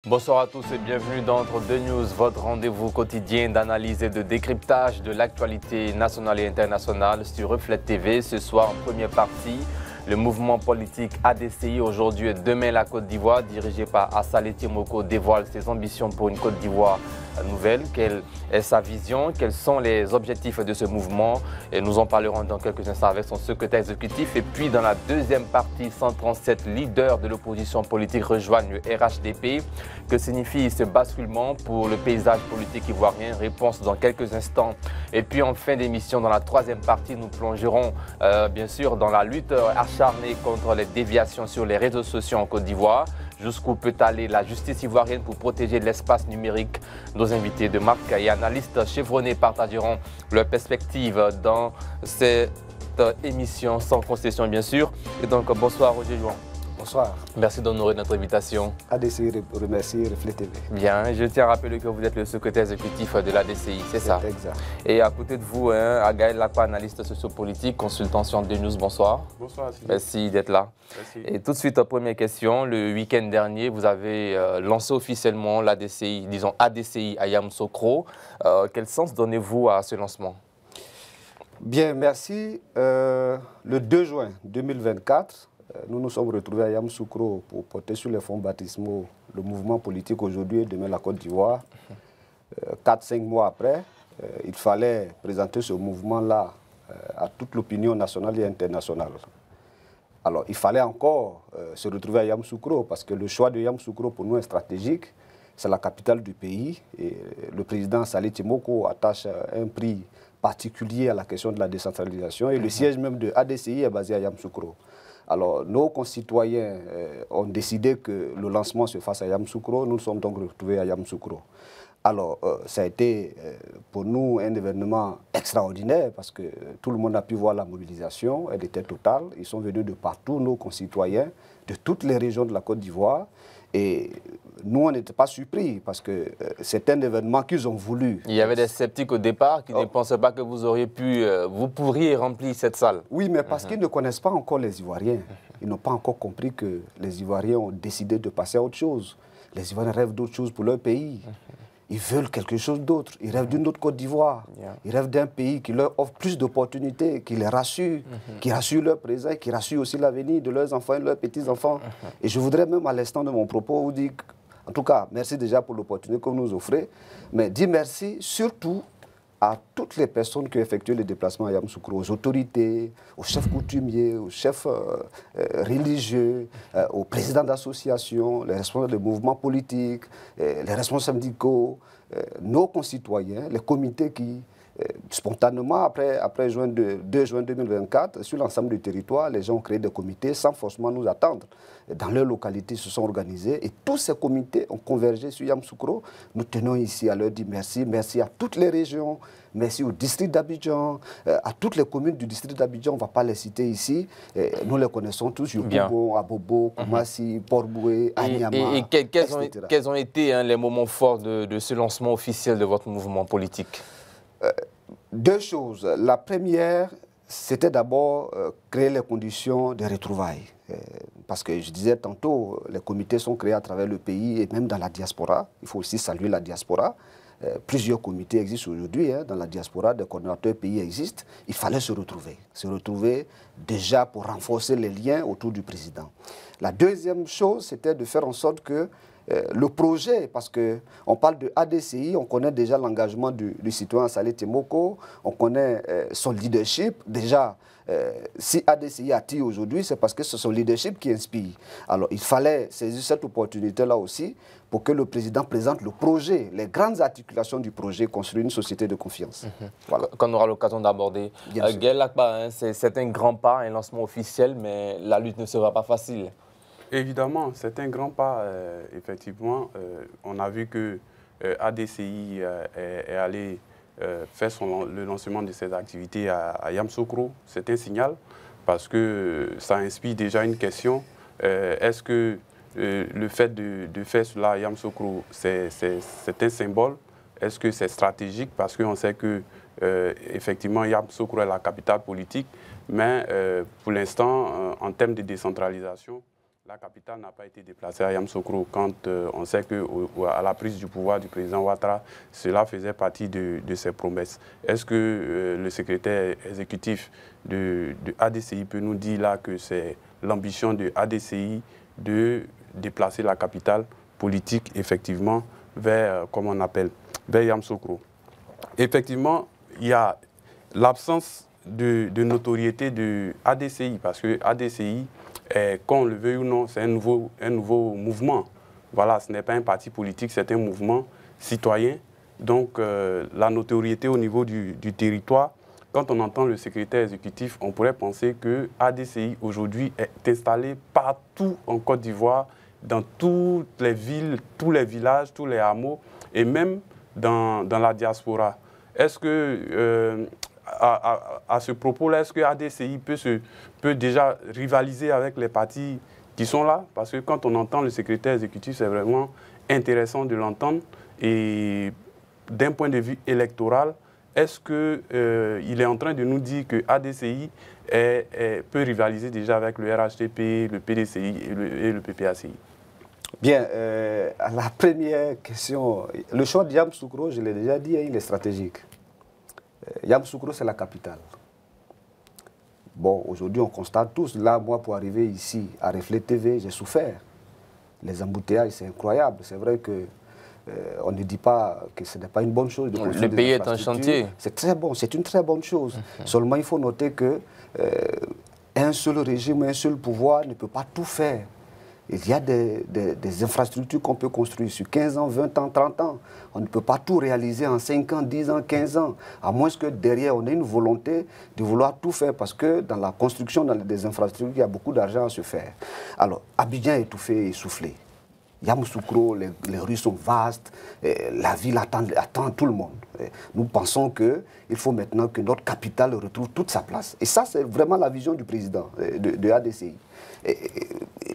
Bonsoir à tous et bienvenue dans Entre deux News, votre rendez-vous quotidien d'analyse et de décryptage de l'actualité nationale et internationale sur Reflet TV. Ce soir, en première partie, le mouvement politique ADCI aujourd'hui et demain la Côte d'Ivoire, dirigé par Assalé Timoko, dévoile ses ambitions pour une Côte d'Ivoire nouvelle. Quelle est sa vision? Quels sont les objectifs de ce mouvement? Et nous en parlerons dans quelques instants avec son secrétaire exécutif. Et puis dans la deuxième partie, 137 leaders de l'opposition politique rejoignent le RHDP. Que signifie ce basculement pour le paysage politique ivoirien? Réponse dans quelques instants. Et puis en fin d'émission, dans la troisième partie, nous plongerons bien sûr dans la lutte acharnée contre les déviations sur les réseaux sociaux en Côte d'Ivoire. Jusqu'où peut aller la justice ivoirienne pour protéger l'espace numérique? Nos invités de marque et analystes chevronnés partageront leurs perspectives dans cette émission sans concession bien sûr. Et donc bonsoir Roger Jouan. Bonsoir. Merci d'honorer notre invitation. ADCI remercie Reflet TV. Bien, je tiens à rappeler que vous êtes le secrétaire exécutif de l'ADCI, c'est ça? Exact. Et à côté de vous, Agaël Lakpa, analyste sociopolitique, consultant sur Entre deux News, bonsoir. Bonsoir. Merci d'être là. Merci. Et tout de suite, première question. Le week-end dernier, vous avez lancé officiellement l'ADCI, disons ADCI à Yamoussoukro. Quel sens donnez-vous à ce lancement? Bien, merci. Le 2 juin 2024, nous nous sommes retrouvés à Yamoussoukro pour porter sur les fonds baptismaux le mouvement politique aujourd'hui et demain la Côte d'Ivoire. 4-5 mois après, il fallait présenter ce mouvement-là à toute l'opinion nationale et internationale. Alors, il fallait encore se retrouver à Yamoussoukro parce que le choix de Yamoussoukro pour nous est stratégique. C'est la capitale du pays et le président Assalé Timoko attache un prix particulier à la question de la décentralisation et le siège même de ADCI est basé à Yamoussoukro. Alors, nos concitoyens ont décidé que le lancement se fasse à Yamoussoukro. Nous nous sommes donc retrouvés à Yamoussoukro. Alors, ça a été pour nous un événement extraordinaire parce que tout le monde a pu voir la mobilisation. Elle était totale. Ils sont venus de partout, nos concitoyens, de toutes les régions de la Côte d'Ivoire. Et nous, on n'était pas surpris parce que c'est un événement qu'ils ont voulu. Il y avait des sceptiques au départ qui ne pensaient pas que vous auriez pu, vous pourriez remplir cette salle. Oui, mais parce qu'ils ne connaissent pas encore les Ivoiriens. Ils n'ont pas encore compris que les Ivoiriens ont décidé de passer à autre chose. Les Ivoiriens rêvent d'autre chose pour leur pays. Ils veulent quelque chose d'autre. Ils rêvent d'une autre Côte d'Ivoire. Ils rêvent d'un pays qui leur offre plus d'opportunités, qui les rassure, qui rassure leur présent, qui rassure aussi l'avenir de leurs enfants et de leurs petits-enfants. Et je voudrais même à l'instant de mon propos vous dire, en tout cas, merci déjà pour l'opportunité que vous nous offrez, mais dire merci surtout à toutes les personnes qui ont effectué le déplacement à Yamoussoukro, aux autorités, aux chefs coutumiers, aux chefs religieux, aux présidents d'associations, les responsables de mouvements politiques, les responsables syndicaux, nos concitoyens, les comités qui, spontanément, après 2 juin 2024, sur l'ensemble du territoire, les gens ont créé des comités sans forcément nous attendre. Dans leur localité, ils se sont organisés et tous ces comités ont convergé sur Yamoussoukro. Nous tenons ici à leur dire merci. Merci à toutes les régions, merci au district d'Abidjan, à toutes les communes du district d'Abidjan. On ne va pas les citer ici. Nous les connaissons tous, Yopougon, Abobo, Koumassi, Port-Boué, Anyama, quels ont été les moments forts de ce lancement officiel de votre mouvement politique? Deux choses. La première, c'était d'abord créer les conditions de retrouvailles. Parce que je disais tantôt, les comités sont créés à travers le pays et même dans la diaspora. Il faut aussi saluer la diaspora. Plusieurs comités existent aujourd'hui dans la diaspora, des coordinateurs pays existent. Il fallait se retrouver déjà pour renforcer les liens autour du président. La deuxième chose, c'était de faire en sorte que le projet, parce qu'on parle de ADCI, on connaît déjà l'engagement du citoyen Assalé Timoko, on connaît son leadership. Déjà, si ADCI attire aujourd'hui, c'est parce que c'est son leadership qui inspire. Alors, il fallait saisir cette opportunité-là aussi pour que le président présente le projet, les grandes articulations du projet, construire une société de confiance. Voilà. Qu'on aura l'occasion d'aborder. Gaël Lakpa, c'est un grand pas, un lancement officiel, mais la lutte ne sera pas facile. Évidemment, c'est un grand pas, effectivement. On a vu que ADCI est allé faire le lancement de ses activités à Yamoussoukro. C'est un signal parce que ça inspire déjà une question. Est-ce que le fait de faire cela à Yamoussoukro, c'est un symbole? Est-ce que c'est stratégique? Parce qu'on sait que, effectivement, Yamoussoukro est la capitale politique, mais pour l'instant, en termes de décentralisation, la capitale n'a pas été déplacée à Yamoussoukro quand on sait qu'à la prise du pouvoir du président Ouattara, cela faisait partie de ses promesses. Est-ce que le secrétaire exécutif de ADCI peut nous dire là que c'est l'ambition de ADCI de déplacer la capitale politique effectivement vers, comme on appelle, vers Yamoussoukro? Effectivement, il y a l'absence de notoriété de ADCI parce que ADCI, qu'on le veuille ou non, c'est un nouveau mouvement. Voilà, ce n'est pas un parti politique, c'est un mouvement citoyen. Donc, la notoriété au niveau du territoire, quand on entend le secrétaire exécutif, on pourrait penser que ADCI aujourd'hui est installé partout en Côte d'Ivoire, dans toutes les villes, tous les villages, tous les hameaux, et même dans la diaspora. Est-ce que, à ce propos-là, est-ce que ADCI peut déjà rivaliser avec les partis qui sont là? Parce que quand on entend le secrétaire exécutif, c'est vraiment intéressant de l'entendre. Et d'un point de vue électoral, est-ce qu'il est en train de nous dire que ADCI peut rivaliser déjà avec le RHDP, le PDCI et le PPACI? Bien, à la première question, le choix de Yamoussoukro, je l'ai déjà dit, il est stratégique. Yamoussoukro, c'est la capitale. Bon, aujourd'hui, on constate tous. Là, moi, pour arriver ici, à Reflet TV, j'ai souffert. Les embouteillages, c'est incroyable. C'est vrai que on ne dit pas que ce n'est pas une bonne chose de construire le pays est un chantier. C'est très bon, c'est une très bonne chose. Seulement, il faut noter que un seul régime, un seul pouvoir ne peut pas tout faire. Il y a des infrastructures qu'on peut construire sur 15 ans, 20 ans, 30 ans. On ne peut pas tout réaliser en 5 ans, 10 ans, 15 ans. À moins que derrière, on ait une volonté de vouloir tout faire. Parce que dans la construction des infrastructures, il y a beaucoup d'argent à se faire. Alors, Abidjan est étouffé, essoufflé. Yamoussoukro, les rues sont vastes, la ville attend tout le monde. Nous pensons qu'il faut maintenant que notre capitale retrouve toute sa place. Et ça, c'est vraiment la vision du président de ADCI.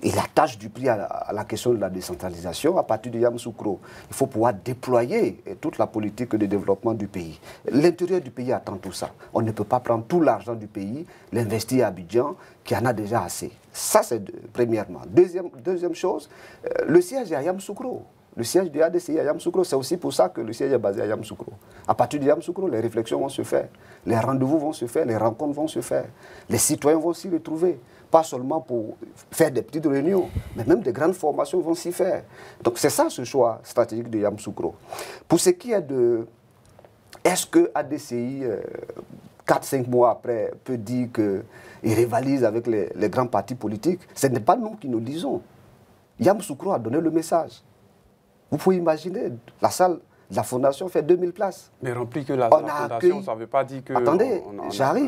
Il attache du prix à la question de la décentralisation à partir de Yamoussoukro. Il faut pouvoir déployer toute la politique de développement du pays. L'intérieur du pays attend tout ça. On ne peut pas prendre tout l'argent du pays, l'investir à Abidjan, qui en a déjà assez. Ça, c'est premièrement. Deuxième chose, le siège est à Yamoussoukro. Le siège de ADCI est à Yamoussoukro, c'est aussi pour ça que le siège est basé à Yamoussoukro. À partir de Yamoussoukro, les réflexions vont se faire, les rendez-vous vont se faire, les rencontres vont se faire. Les citoyens vont s'y retrouver. Pas seulement pour faire des petites réunions, mais même des grandes formations vont s'y faire. Donc c'est ça ce choix stratégique de Yamoussoukro. Pour ce qui est de... Est-ce que ADCI, 4-5 mois après, peut dire qu'il rivalise avec les grands partis politiques? Ce n'est pas nous qui nous le disons. Yamoussoukro a donné le message. Vous pouvez imaginer, la salle... La fondation fait 2000 places. Mais rempli que la fondation, ça ne veut pas dire qu'on a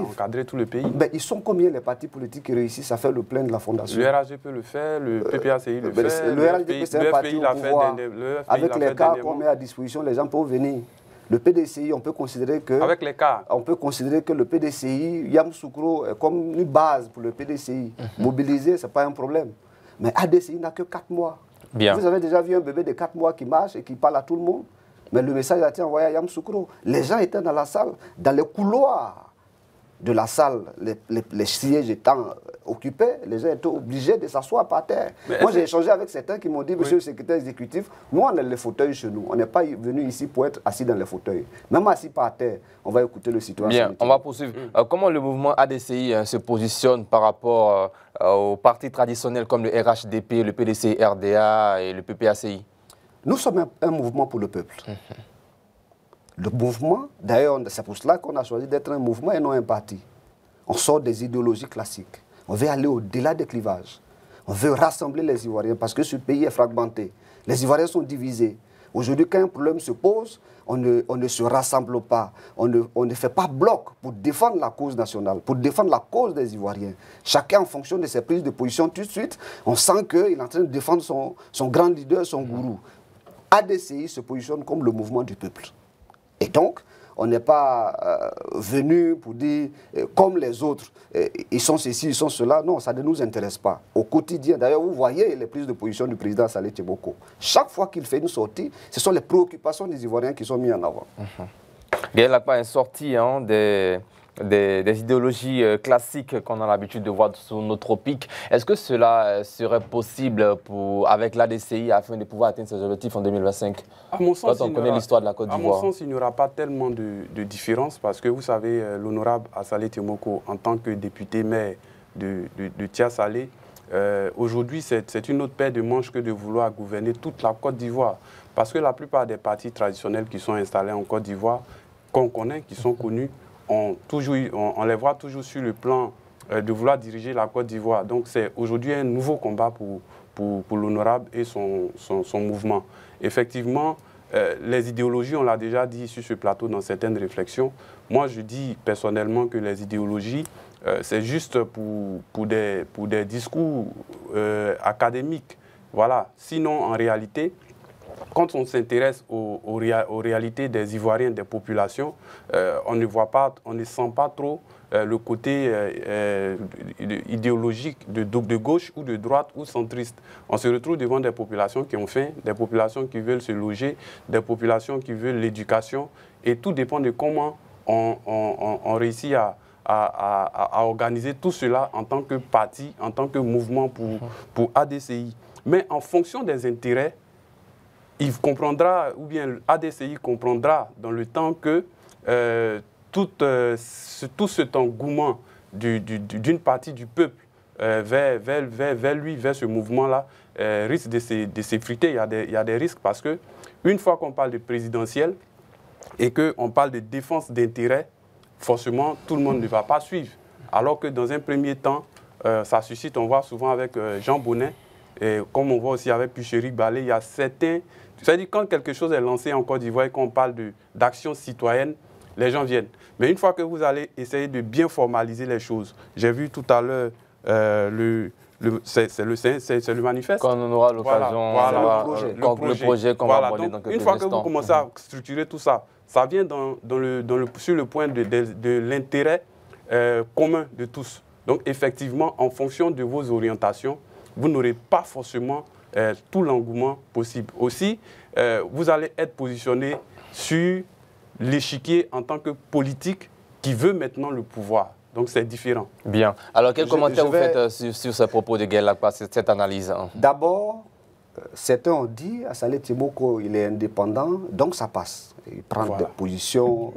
encadré tout le pays. Ben, ils sont combien les partis politiques qui réussissent à faire le plein de la fondation? Le RHD peut le faire, le PPACI le fait. Le RHD, c'est un parti au pouvoir. Avec les cas qu'on met à disposition, les gens peuvent venir. Le PDCI, on peut considérer que... Avec les cas. On peut considérer que le PDCI, Yamoussoukro, est comme une base pour le PDCI. Mobiliser, ce n'est pas un problème. Mais ADCI n'a que 4 mois. Bien. Vous avez déjà vu un bébé de 4 mois qui marche et qui parle à tout le monde? Mais le message a été envoyé à Yamoussoukro. Les gens étaient dans la salle, dans les couloirs de la salle, les sièges étant occupés, les gens étaient obligés de s'asseoir par terre. Moi, j'ai échangé avec certains qui m'ont dit, monsieur le secrétaire exécutif, nous, on a les fauteuils chez nous. On n'est pas venu ici pour être assis dans les fauteuils. Même assis par terre, on va écouter le citoyen. Bien, on va poursuivre. Comment le mouvement ADCI se positionne par rapport aux partis traditionnels comme le RHDP, le PDC, RDA et le PPACI? Nous sommes un mouvement pour le peuple. Le mouvement, d'ailleurs, c'est pour cela qu'on a choisi d'être un mouvement et non un parti. On sort des idéologies classiques. On veut aller au-delà des clivages. On veut rassembler les Ivoiriens parce que ce pays est fragmenté. Les Ivoiriens sont divisés. Aujourd'hui, quand un problème se pose, on ne se rassemble pas. On ne fait pas bloc pour défendre la cause nationale, pour défendre la cause des Ivoiriens. Chacun en fonction de ses prises de position, tout de suite, on sent qu'il est en train de défendre son grand leader, son gourou. ADCI se positionne comme le mouvement du peuple. Et donc, on n'est pas venu pour dire, comme les autres, ils sont ceci, ils sont cela. Non, ça ne nous intéresse pas. Au quotidien, d'ailleurs, vous voyez les prises de position du président Saleh Tcheboko. Chaque fois qu'il fait une sortie, ce sont les préoccupations des Ivoiriens qui sont mises en avant. Il n'y a pas une sortie des des idéologies classiques qu'on a l'habitude de voir sur nos tropiques. Est-ce que cela serait possible avec l'ADCI afin de pouvoir atteindre ces objectifs en 2025? À mon sens, quand on connaît l'histoire de la Côte d'Ivoire. À mon sens, il n'y aura pas tellement de différence parce que vous savez, l'honorable Assalé Tiomoko, en tant que député maire de Tia-Salé, aujourd'hui, c'est une autre paire de manches que de vouloir gouverner toute la Côte d'Ivoire. Parce que la plupart des partis traditionnels qui sont installés en Côte d'Ivoire, qu'on connaît, qui sont connus, on les voit toujours sur le plan de vouloir diriger la Côte d'Ivoire. Donc c'est aujourd'hui un nouveau combat pour l'honorable et son mouvement. Effectivement, les idéologies, on l'a déjà dit sur ce plateau dans certaines réflexions. Moi, je dis personnellement que les idéologies, c'est juste pour des discours académiques. Voilà. Sinon, en réalité, quand on s'intéresse aux réalités des Ivoiriens, des populations, on ne sent pas trop le côté idéologique de gauche ou de droite ou centriste. On se retrouve devant des populations qui ont faim, des populations qui veulent se loger, des populations qui veulent l'éducation. Et tout dépend de comment on réussit à organiser tout cela en tant que parti, en tant que mouvement pour ADCI. Mais en fonction des intérêts, il comprendra, ou bien ADCI comprendra dans le temps que tout cet engouement d'une partie du peuple vers lui, vers ce mouvement-là, risque de s'effriter. Il y a des risques parce que une fois qu'on parle de présidentiel et qu'on parle de défense d'intérêts, forcément, tout le monde ne va pas suivre. Alors que dans un premier temps, ça suscite, on voit souvent avec Jean Bonnet, et comme on voit aussi avec Puchéric Balé, il y a certains... C'est-à-dire quand quelque chose est lancé en Côte d'Ivoire et qu'on parle d'action citoyenne, les gens viennent. Mais une fois que vous allez essayer de bien formaliser les choses, j'ai vu tout à l'heure c'est le manifeste. Quand on aura l'occasion, le projet qu'on va aborder dans quelques instants. Une fois que vous commencez à structurer tout ça, ça vient sur le point de l'intérêt commun de tous. Donc effectivement, en fonction de vos orientations, vous n'aurez pas forcément tout l'engouement possible. Aussi, vous allez être positionné sur l'échiquier en tant que politique qui veut maintenant le pouvoir. Donc c'est différent. Bien. Alors quel commentaire vous faites sur ce propos de Gaël Lacroix, cette analyse? D'abord, certains ont dit Assalé Tiomoko, il est indépendant, donc ça passe. Il prend des positions,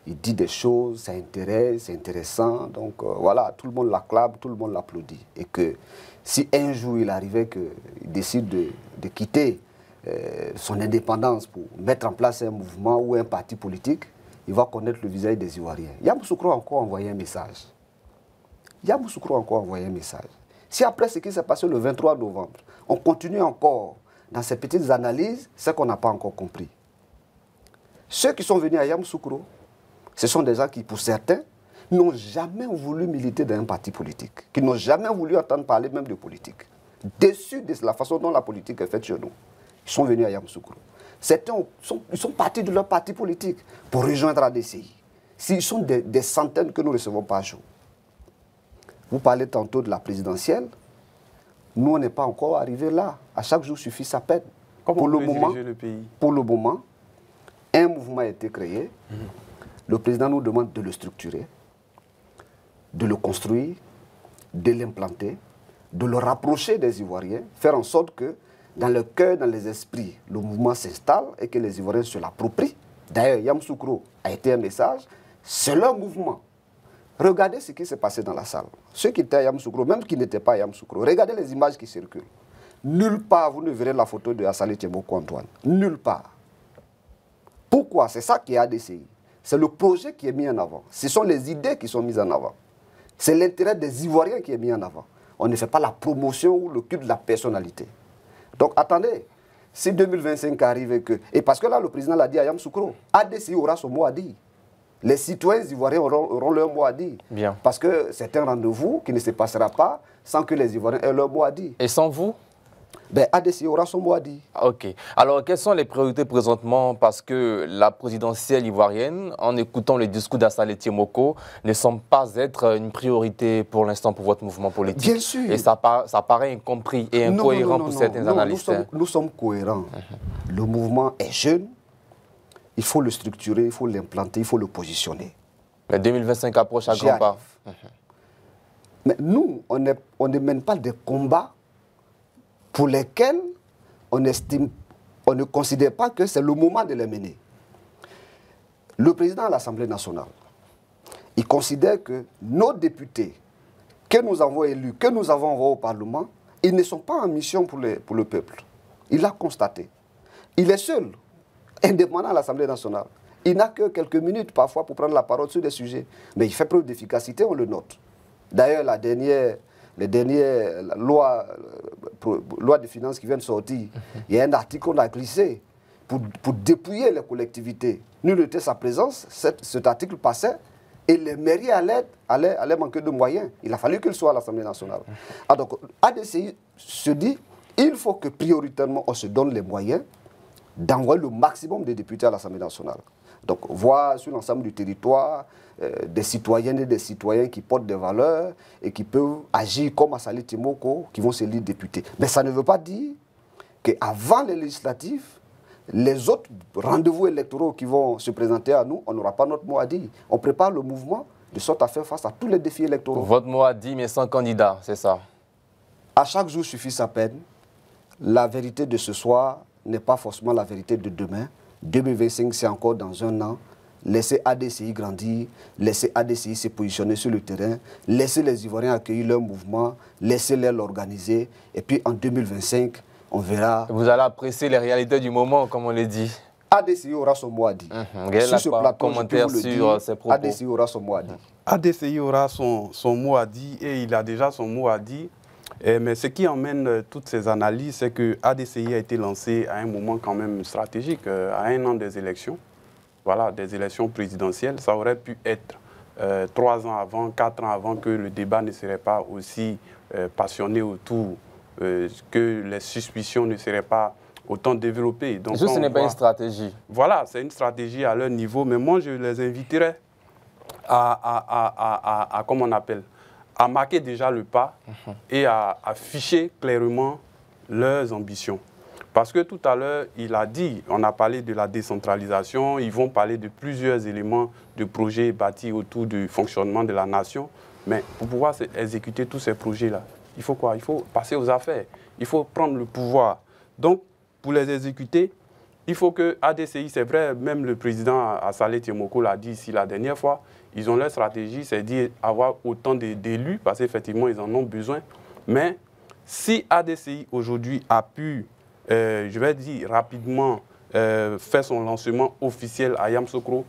il dit des choses, ça intéresse, c'est intéressant. Donc voilà, tout le monde l'acclame, tout le monde l'applaudit. Et que si un jour il arrivait qu'il décide de quitter son indépendance pour mettre en place un mouvement ou un parti politique, il va connaître le visage des Ivoiriens. Yamoussoukro a encore envoyé un message. Yamoussoukro a encore envoyé un message. Si après ce qui s'est passé le 23 novembre, on continue encore dans ces petites analyses, c'est qu'on n'a pas encore compris. Ceux qui sont venus à Yamoussoukro, ce sont des gens qui, pour certains, n'ont jamais voulu militer dans un parti politique, qui n'ont jamais voulu entendre parler même de politique. Déçus de la façon dont la politique est faite chez nous, ils sont venus à Yamoussoukro. Certains ils sont partis de leur parti politique pour rejoindre ADCI. Ils sont des centaines que nous recevons par jour. Vous parlez tantôt de la présidentielle. Nous, on n'est pas encore arrivé là. À chaque jour suffit sa peine. Comment vous dirigez le pays? Pour le moment, un mouvement a été créé. Le président nous demande de le structurer, de le construire, de l'implanter, de le rapprocher des Ivoiriens, faire en sorte que dans le cœur, dans les esprits, le mouvement s'installe et que les Ivoiriens se l'approprient. D'ailleurs, Yamoussoukro a été un message, c'est leur mouvement. Regardez ce qui s'est passé dans la salle. Ceux qui étaient à Yamoussoukro, même qui n'étaient pas à Yamoussoukro, regardez les images qui circulent. Nulle part, vous ne verrez la photo de Assalé Tiomoko Antoine. Nulle part. Pourquoi? C'est ça qui est ADCI. C'est le projet qui est mis en avant. Ce sont les idées qui sont mises en avant. C'est l'intérêt des Ivoiriens qui est mis en avant. On ne fait pas la promotion ou le culte de la personnalité. Donc attendez, si 2025 arrive et parce que là le président l'a dit à Yamoussoukro, ADCI aura son mot à dire. Les citoyens ivoiriens auront leur mot à dire. Bien. Parce que c'est un rendez-vous qui ne se passera pas sans que les Ivoiriens aient leur mot à dire. Et sans vous? Ben, ADCI aura son mot à dire. Ok. Alors, quelles sont les priorités présentement? Parce que la présidentielle ivoirienne, en écoutant le discours d'Assalé Tiomoko, ne semble pas être une priorité pour l'instant pour votre mouvement politique. Bien sûr. Et ça paraît incompris et incohérent pour certains analystes. Nous sommes cohérents. Le mouvement est jeune. Il faut le structurer, il faut l'implanter, il faut le positionner. Mais 2025 approche à grands pas. Mais nous, on ne mène pas des combats pour lesquels on ne considère pas que c'est le moment de les mener. Le président de l'Assemblée nationale, il considère que nos députés que nous avons élus, que nous avons envoyés au Parlement, ils ne sont pas en mission pour le peuple. Il l'a constaté. Il est seul, indépendant à l'Assemblée nationale. Il n'a que quelques minutes parfois pour prendre la parole sur des sujets. Mais il fait preuve d'efficacité, on le note. D'ailleurs, les dernières lois de finances qui viennent de sortir, il y a un article qu'on a glissé pour dépouiller les collectivités. Nul n'était sa présence, cet article passait et les mairies allaient manquer de moyens. Il a fallu qu'il soit à l'Assemblée nationale. Alors, donc, ADCI se dit, il faut que prioritairement on se donne les moyens d'envoyer le maximum de députés à l'Assemblée nationale. Donc, voir sur l'ensemble du territoire des citoyennes et des citoyens qui portent des valeurs et qui peuvent agir comme Assali Timoko, qui vont se élire députés. Mais ça ne veut pas dire qu'avant les législatives, les autres rendez-vous électoraux qui vont se présenter à nous, on n'aura pas notre mot à dire. On prépare le mouvement de sorte à faire face à tous les défis électoraux. Votre mot à dire, mais sans candidat, c'est ça? À chaque jour suffit sa peine. La vérité de ce soir n'est pas forcément la vérité de demain. 2025, c'est encore dans un an. Laissez ADCI grandir, laissez ADCI se positionner sur le terrain, laissez les Ivoiriens accueillir leur mouvement, laissez-les l'organiser. Et puis en 2025, on verra. Vous allez apprécier les réalités du moment, comme on le dit. ADCI aura son mot à dire. Sur ce plateau, commentaire sur ces propos. ADCI aura son mot à dire. ADCI aura son mot à dire et il a déjà son mot à dire. Mais ce qui emmène toutes ces analyses, c'est que ADCI a été lancé à un moment quand même stratégique, à un an des élections. Voilà, des élections présidentielles. Ça aurait pu être 3 ans avant, 4 ans avant que le débat ne serait pas aussi passionné autour, que les suspicions ne seraient pas autant développées. Donc, ce n'est pas une stratégie. Voilà, c'est une stratégie à leur niveau. Mais moi, je les inviterais comment on appelle, à marquer déjà le pas et à afficher clairement leurs ambitions. Parce que tout à l'heure, il a dit, on a parlé de la décentralisation, ils vont parler de plusieurs éléments de projets bâtis autour du fonctionnement de la nation. Mais pour pouvoir exécuter tous ces projets-là, il faut quoi? Il faut passer aux affaires, il faut prendre le pouvoir. Donc, pour les exécuter, il faut que ADCI, c'est vrai, même le président Assali Timoko l'a dit ici la dernière fois, ils ont leur stratégie, c'est dire avoir autant d'élus, parce qu'effectivement, ils en ont besoin. Mais si ADCI aujourd'hui a pu, je vais dire rapidement, faire son lancement officiel à Yamoussoukro,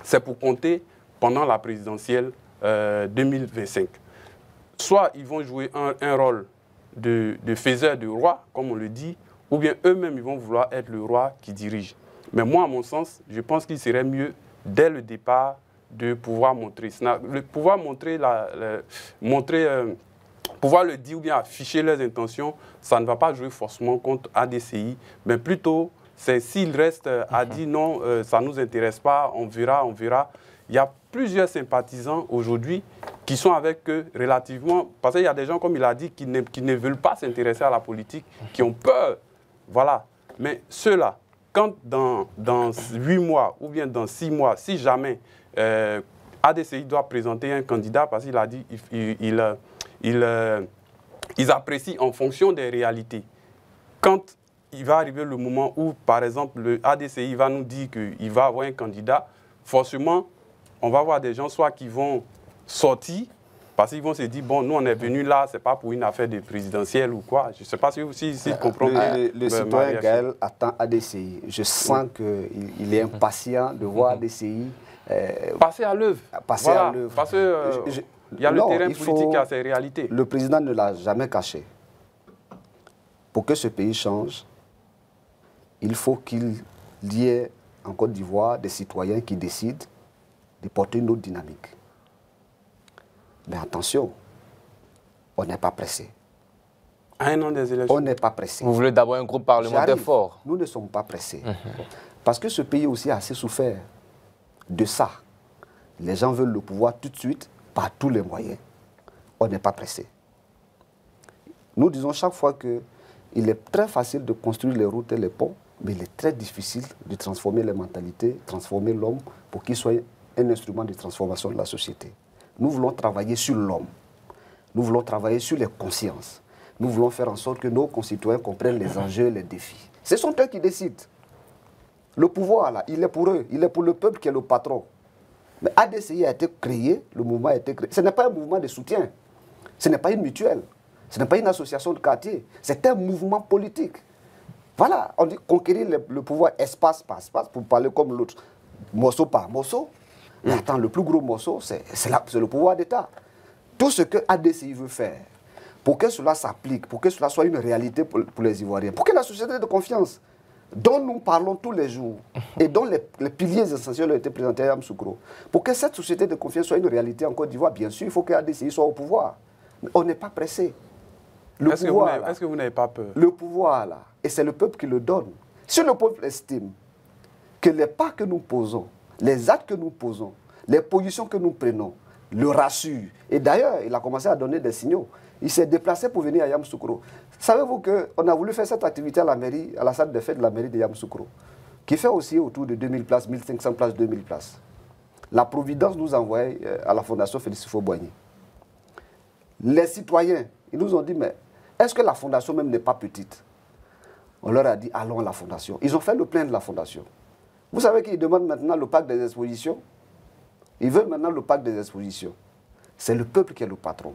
c'est pour compter pendant la présidentielle 2025. Soit ils vont jouer un rôle de faiseur de roi, comme on le dit, ou bien eux-mêmes, ils vont vouloir être le roi qui dirige. Mais moi, à mon sens, je pense qu'il serait mieux, dès le départ, de pouvoir montrer. Pouvoir montrer, pouvoir le dire ou bien afficher leurs intentions, ça ne va pas jouer forcément contre ADCI, mais plutôt, c'est s'ils restent à dire non, ça ne nous intéresse pas, on verra, on verra. Il y a plusieurs sympathisants aujourd'hui qui sont avec eux relativement, parce qu'il y a des gens, comme il a dit, qui ne veulent pas s'intéresser à la politique, qui ont peur. Voilà. Mais ceux-là, quand dans 8 mois ou bien dans 6 mois, si jamais ADCI doit présenter un candidat, parce qu'il a dit ils apprécient en fonction des réalités. Quand il va arriver le moment où, par exemple, le ADCI va nous dire qu'il va avoir un candidat, forcément, on va voir des gens soit qui vont sortir, parce qu'ils vont se dire, bon, nous, on est venus là, ce n'est pas pour une affaire de présidentielle ou quoi. Je ne sais pas si vous comprenez. Le citoyen Gaël attend ADCI. Je sens qu'il est impatient de voir ADCI. Passer à l'œuvre. Passer à l'œuvre. Parce qu'il y a le terrain politique à ses réalités. Le président ne l'a jamais caché. Pour que ce pays change, il faut qu'il y ait en Côte d'Ivoire des citoyens qui décident de porter une autre dynamique. Mais attention, on n'est pas pressé. À un an des élections. On n'est pas pressé. Vous voulez d'abord un groupe parlementaire fort? Nous ne sommes pas pressés. Parce que ce pays aussi a assez souffert de ça. Les gens veulent le pouvoir tout de suite, par tous les moyens. On n'est pas pressé. Nous disons chaque fois qu'il est très facile de construire les routes et les ponts, mais il est très difficile de transformer les mentalités, transformer l'homme pour qu'il soit un instrument de transformation de la société. Nous voulons travailler sur l'homme. Nous voulons travailler sur les consciences. Nous voulons faire en sorte que nos concitoyens comprennent les enjeux et les défis. Ce sont eux qui décident. Le pouvoir, là, il est pour eux. Il est pour le peuple qui est le patron. Mais ADCI a été créé, le mouvement a été créé. Ce n'est pas un mouvement de soutien. Ce n'est pas une mutuelle. Ce n'est pas une association de quartier. C'est un mouvement politique. Voilà, on dit conquérir le pouvoir espace par espace, pour parler comme l'autre, morceau par morceau. Mais attends, le plus gros morceau, c'est le pouvoir d'État. Tout ce que ADCI veut faire, pour que cela s'applique, pour que cela soit une réalité pour les Ivoiriens, pour que la société de confiance, dont nous parlons tous les jours, et dont les piliers essentiels ont été présentés à Yamoussoukro, pour que cette société de confiance soit une réalité en Côte d'Ivoire, bien sûr, il faut que ADCI soit au pouvoir. Mais on n'est pas pressé. Est-ce que vous n'avez pas peur? Le pouvoir, là, et c'est le peuple qui le donne. Si le peuple estime que les pas que nous posons, les actes que nous posons, les positions que nous prenons, le rassurent, et d'ailleurs, il a commencé à donner des signaux. Il s'est déplacé pour venir à Yamoussoukro. Savez-vous qu'on a voulu faire cette activité à la mairie, à la salle de fête de la mairie de Yamoussoukro, qui fait aussi autour de 2000 places, 1500 places, 2000 places. La Providence nous a envoyé à la Fondation Félix Houphouët-Boigny. Les citoyens, ils nous ont dit, mais est-ce que la fondation même n'est pas petite? On leur a dit, allons à la fondation. Ils ont fait le plein de la fondation. Vous savez qu'ils demandent maintenant le pacte des expositions? Ils veulent maintenant le pacte des expositions. C'est le peuple qui est le patron.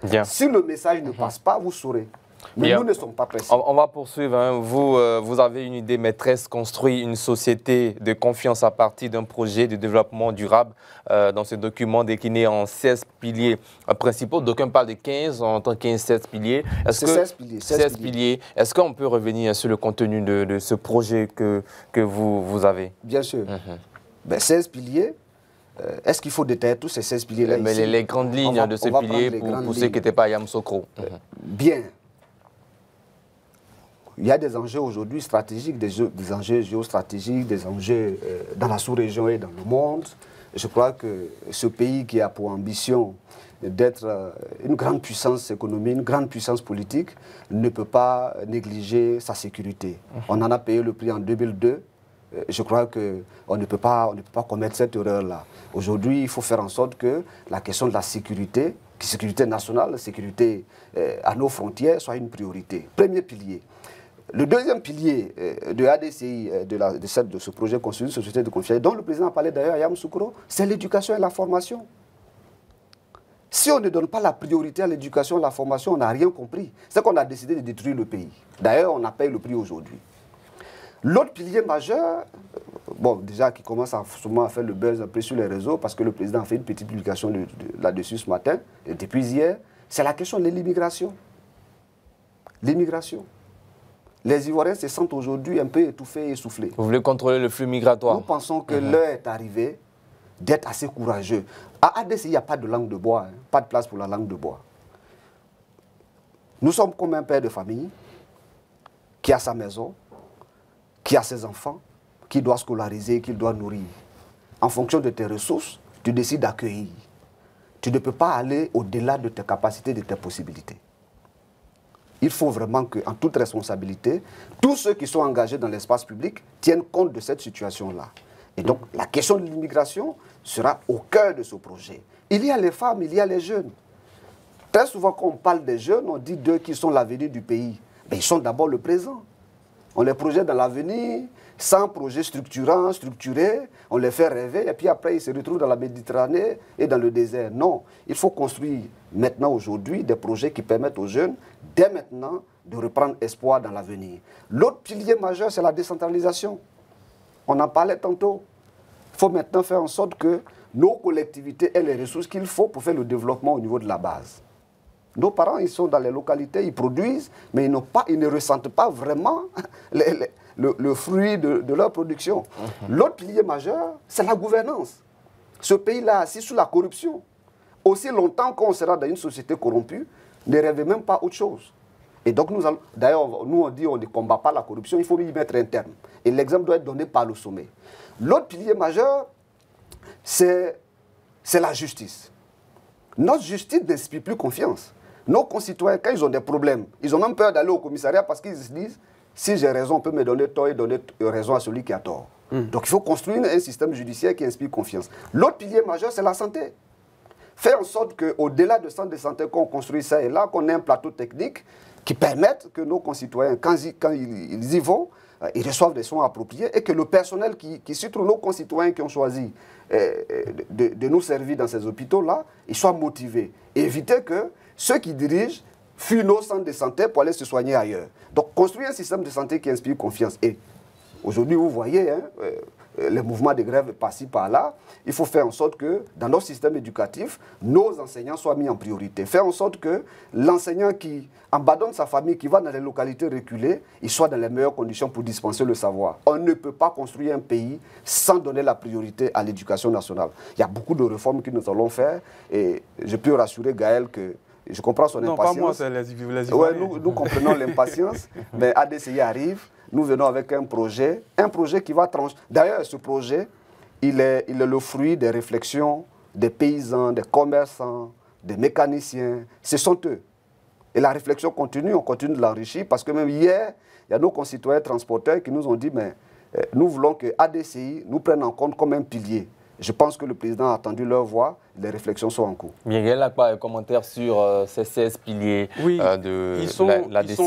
Bien. Si le message ne passe pas, vous saurez. Mais bien, nous ne sommes pas pressés. On va poursuivre. Hein. Vous avez une idée maîtresse, construire une société de confiance à partir d'un projet de développement durable. Dans ce document décliné en 16 piliers principaux. D'aucuns parlent de 15, en tant que 16 piliers. C'est 16 piliers. 16 piliers. Est-ce qu'on peut revenir sur le contenu de ce projet que vous avez? Bien sûr. Ben, 16 piliers. Est-ce qu'il faut détailler tous ces 16 piliers-là? Mais les grandes lignes de ces piliers pour ceux qui n'étaient pas à Yamoussoukro. Bien. Il y a des enjeux aujourd'hui stratégiques, des enjeux géostratégiques, des enjeux dans la sous-région et dans le monde. Je crois que ce pays qui a pour ambition d'être une grande puissance économique, une grande puissance politique, ne peut pas négliger sa sécurité. On en a payé le prix en 2002. Je crois qu'on ne peut pas commettre cette erreur-là. Aujourd'hui, il faut faire en sorte que la question de la sécurité nationale, la sécurité à nos frontières, soit une priorité. Premier pilier. Le deuxième pilier de ADCI, de ce projet construit une société de confiance, dont le président a parlé d'ailleurs à Yamoussoukro, c'est l'éducation et la formation. Si on ne donne pas la priorité à l'éducation et à la formation, on n'a rien compris. C'est qu'on a décidé de détruire le pays. D'ailleurs, on a payé le prix aujourd'hui. L'autre pilier majeur, bon, déjà qui commence souvent à faire le buzz un peu sur les réseaux, parce que le président a fait une petite publication là-dessus ce matin, et depuis hier, c'est la question de l'immigration. L'immigration. Les Ivoiriens se sentent aujourd'hui un peu étouffés et essoufflés. Vous voulez contrôler le flux migratoire? Nous pensons que l'heure est arrivée d'être assez courageux. À ADCI, il n'y a pas de langue de bois, hein, pas de place pour la langue de bois. Nous sommes comme un père de famille qui a sa maison, qui a ses enfants, qui doit scolariser, qui doit nourrir. En fonction de tes ressources, tu décides d'accueillir. Tu ne peux pas aller au-delà de tes capacités, de tes possibilités. Il faut vraiment qu'en toute responsabilité, tous ceux qui sont engagés dans l'espace public tiennent compte de cette situation-là. Et donc, la question de l'immigration sera au cœur de ce projet. Il y a les femmes, il y a les jeunes. Très souvent, quand on parle des jeunes, on dit d'eux qui sont l'avenir du pays. Mais ils sont d'abord le présent. On les projette dans l'avenir, sans projet structurant, structuré, on les fait rêver, et puis après ils se retrouvent dans la Méditerranée et dans le désert. Non, il faut construire maintenant, aujourd'hui, des projets qui permettent aux jeunes, dès maintenant, de reprendre espoir dans l'avenir. L'autre pilier majeur, c'est la décentralisation. On en parlait tantôt. Il faut maintenant faire en sorte que nos collectivités aient les ressources qu'il faut pour faire le développement au niveau de la base. Nos parents, ils sont dans les localités, ils produisent, mais ils ne ressentent pas vraiment le fruit de leur production. L'autre pilier majeur, c'est la gouvernance. Ce pays-là, assis sous la corruption. Aussi longtemps qu'on sera dans une société corrompue, ne rêvez même pas autre chose. Et donc, d'ailleurs, nous on dit on ne combat pas la corruption, il faut y mettre un terme. Et l'exemple doit être donné par le sommet. L'autre pilier majeur, c'est la justice. Notre justice n'inspire plus confiance. Nos concitoyens, quand ils ont des problèmes, ils ont même peur d'aller au commissariat parce qu'ils se disent, si j'ai raison, on peut me donner tort et donner raison à celui qui a tort. Donc il faut construire un système judiciaire qui inspire confiance. L'autre pilier majeur, c'est la santé. Faire en sorte qu'au-delà de centres de santé, qu'on construise ça et là, qu'on ait un plateau technique qui permette que nos concitoyens, quand ils y vont, ils reçoivent des soins appropriés et que le personnel qui se trouve, nos concitoyens qui ont choisi de nous servir dans ces hôpitaux-là, ils soient motivés. Et éviter que ceux qui dirigent fuient nos centres de santé pour aller se soigner ailleurs. Donc construire un système de santé qui inspire confiance. Et aujourd'hui, vous voyez, hein, les mouvements de grève par-ci, par-là, il faut faire en sorte que dans notre système éducatif, nos enseignants soient mis en priorité. Faire en sorte que l'enseignant qui abandonne sa famille, qui va dans les localités reculées, il soit dans les meilleures conditions pour dispenser le savoir. On ne peut pas construire un pays sans donner la priorité à l'éducation nationale. Il y a beaucoup de réformes que nous allons faire et je peux rassurer Gaël que je comprends son impatience. Non, pas moi, c'est les Ivoiriens. Ouais, nous comprenons l'impatience, mais ADCI arrive. Nous venons avec un projet qui va trancher. D'ailleurs, ce projet, il est le fruit des réflexions des paysans, des commerçants, des mécaniciens. Ce sont eux. Et la réflexion continue, on continue de l'enrichir parce que même hier, il y a nos concitoyens transporteurs qui nous ont dit mais nous voulons que ADCI nous prenne en compte comme un pilier. Je pense que le président a entendu leur voix, les réflexions sont en cours. Bien, il y a un commentaire sur ces 16 piliers de l'ADCI.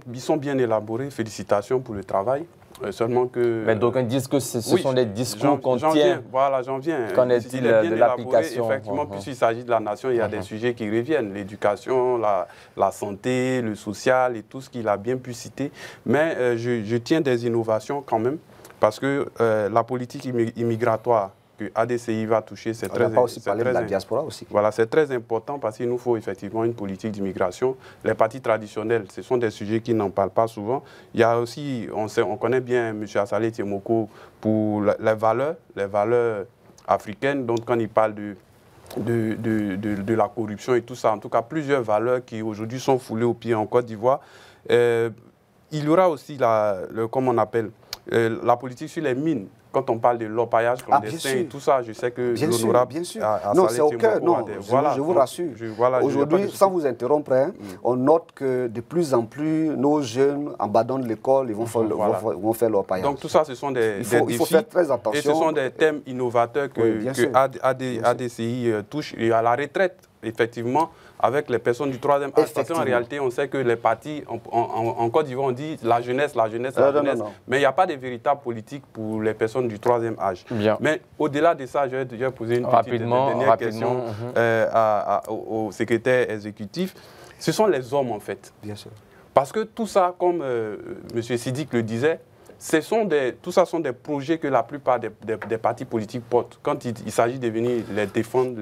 Ils sont bien élaborés, félicitations pour le travail. Seulement que... Mais d'aucuns disent que ce sont des discours qu'on tient. Voilà, j'en viens. Qu'en est-il de l'application? Effectivement, puisqu'il s'agit de la nation, il y a des sujets qui reviennent. L'éducation, la santé, le social et tout ce qu'il a bien pu citer. Mais je tiens des innovations quand même, parce que la politique immigratoire que ADCI va toucher, c'est très important. On n'a pas aussi parlé de la diaspora aussi. Voilà, c'est très important parce qu'il nous faut effectivement une politique d'immigration. Les partis traditionnels, ce sont des sujets qui n'en parlent pas souvent. Il y a aussi, on connaît bien M. Assalé Tiemoko pour les valeurs africaines. Donc quand il parle de la corruption et tout ça, en tout cas plusieurs valeurs qui aujourd'hui sont foulées aux pieds en Côte d'Ivoire. Il y aura aussi comme on appelle, la politique sur les mines. Quand on parle de l'orpaillage clandestin et tout ça, je sais que l'honorable... Bien sûr, non, c'est aucun... Non, je vous rassure. Aujourd'hui, sans vous interrompre, hein, on note que de plus en plus, nos jeunes abandonnent l'école, ils vont faire l'orpaillage. Donc tout ça, ce sont des défis. Il faut faire très attention. Et ce sont des thèmes innovateurs que ADCI touche. Et à la retraite, effectivement, avec les personnes du troisième âge. Parce qu'en réalité, on sait que les partis, en Côte d'Ivoire, on dit la jeunesse. Non. Mais il n'y a pas de véritable politique pour les personnes du troisième âge. Bien. Mais au-delà de ça, je vais déjà poser une petite dernière question au secrétaire exécutif. Ce sont les hommes, en fait. Bien sûr. Parce que tout ça, comme M. Sidik le disait, tout ça sont des projets que la plupart des partis politiques portent. Quand il s'agit de venir les défendre,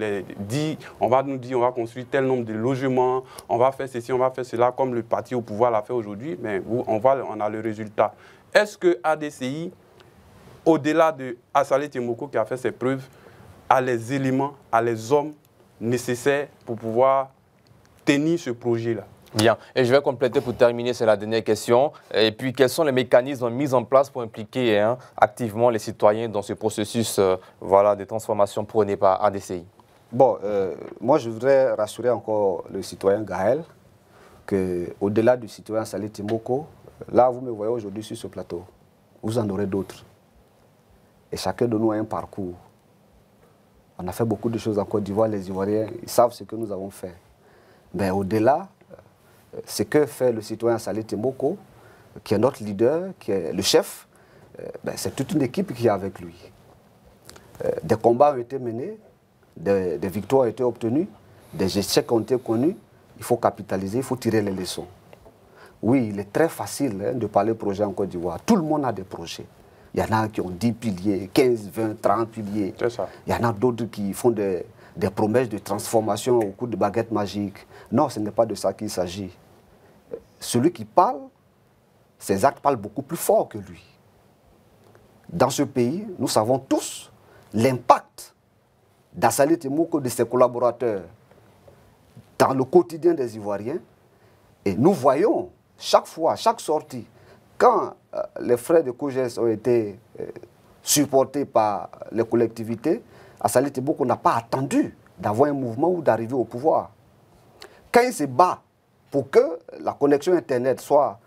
on va nous dire on va construire tel nombre de logements, on va faire ceci, on va faire cela, comme le parti au pouvoir l'a fait aujourd'hui, mais on a le résultat. Est-ce que ADCI, au-delà de Assalé Tiemoko qui a fait ses preuves, a les éléments, a les hommes nécessaires pour pouvoir tenir ce projet-là? Bien. Et je vais compléter pour terminer, c'est la dernière question. Et puis, quels sont les mécanismes mis en place pour impliquer activement les citoyens dans ce processus de transformation prôné par ADCI? Bon, moi, je voudrais rassurer encore le citoyen Gaël qu'au-delà du citoyen Assalé Tiemoko, là, vous me voyez aujourd'hui sur ce plateau, vous en aurez d'autres. Et chacun de nous a un parcours. On a fait beaucoup de choses en Côte d'Ivoire. Les Ivoiriens, ils savent ce que nous avons fait. Mais au-delà, ce que fait le citoyen Assalé Tiemoko, qui est notre leader, qui est le chef, c'est toute une équipe qui est avec lui. Des combats ont été menés, des victoires ont été obtenues, des échecs ont été connus. Il faut capitaliser, il faut tirer les leçons. Oui, il est très facile de parler projet en Côte d'Ivoire. Tout le monde a des projets. Il y en a qui ont 10 piliers, 15, 20, 30 piliers. C'est ça. Il y en a d'autres qui font des promesses de transformation au coup de baguette magique. Non, ce n'est pas de ça qu'il s'agit. Celui qui parle, ses actes parlent beaucoup plus fort que lui. Dans ce pays, nous savons tous l'impact d'Assalé Tiemoko, de ses collaborateurs, dans le quotidien des Ivoiriens. Et nous voyons chaque fois, chaque sortie, quand les frais de COGES ont été supportés par les collectivités, Assalé Tiemoko n'a pas attendu d'avoir un mouvement ou d'arriver au pouvoir. Quand il se bat pour que la connexion Internet soit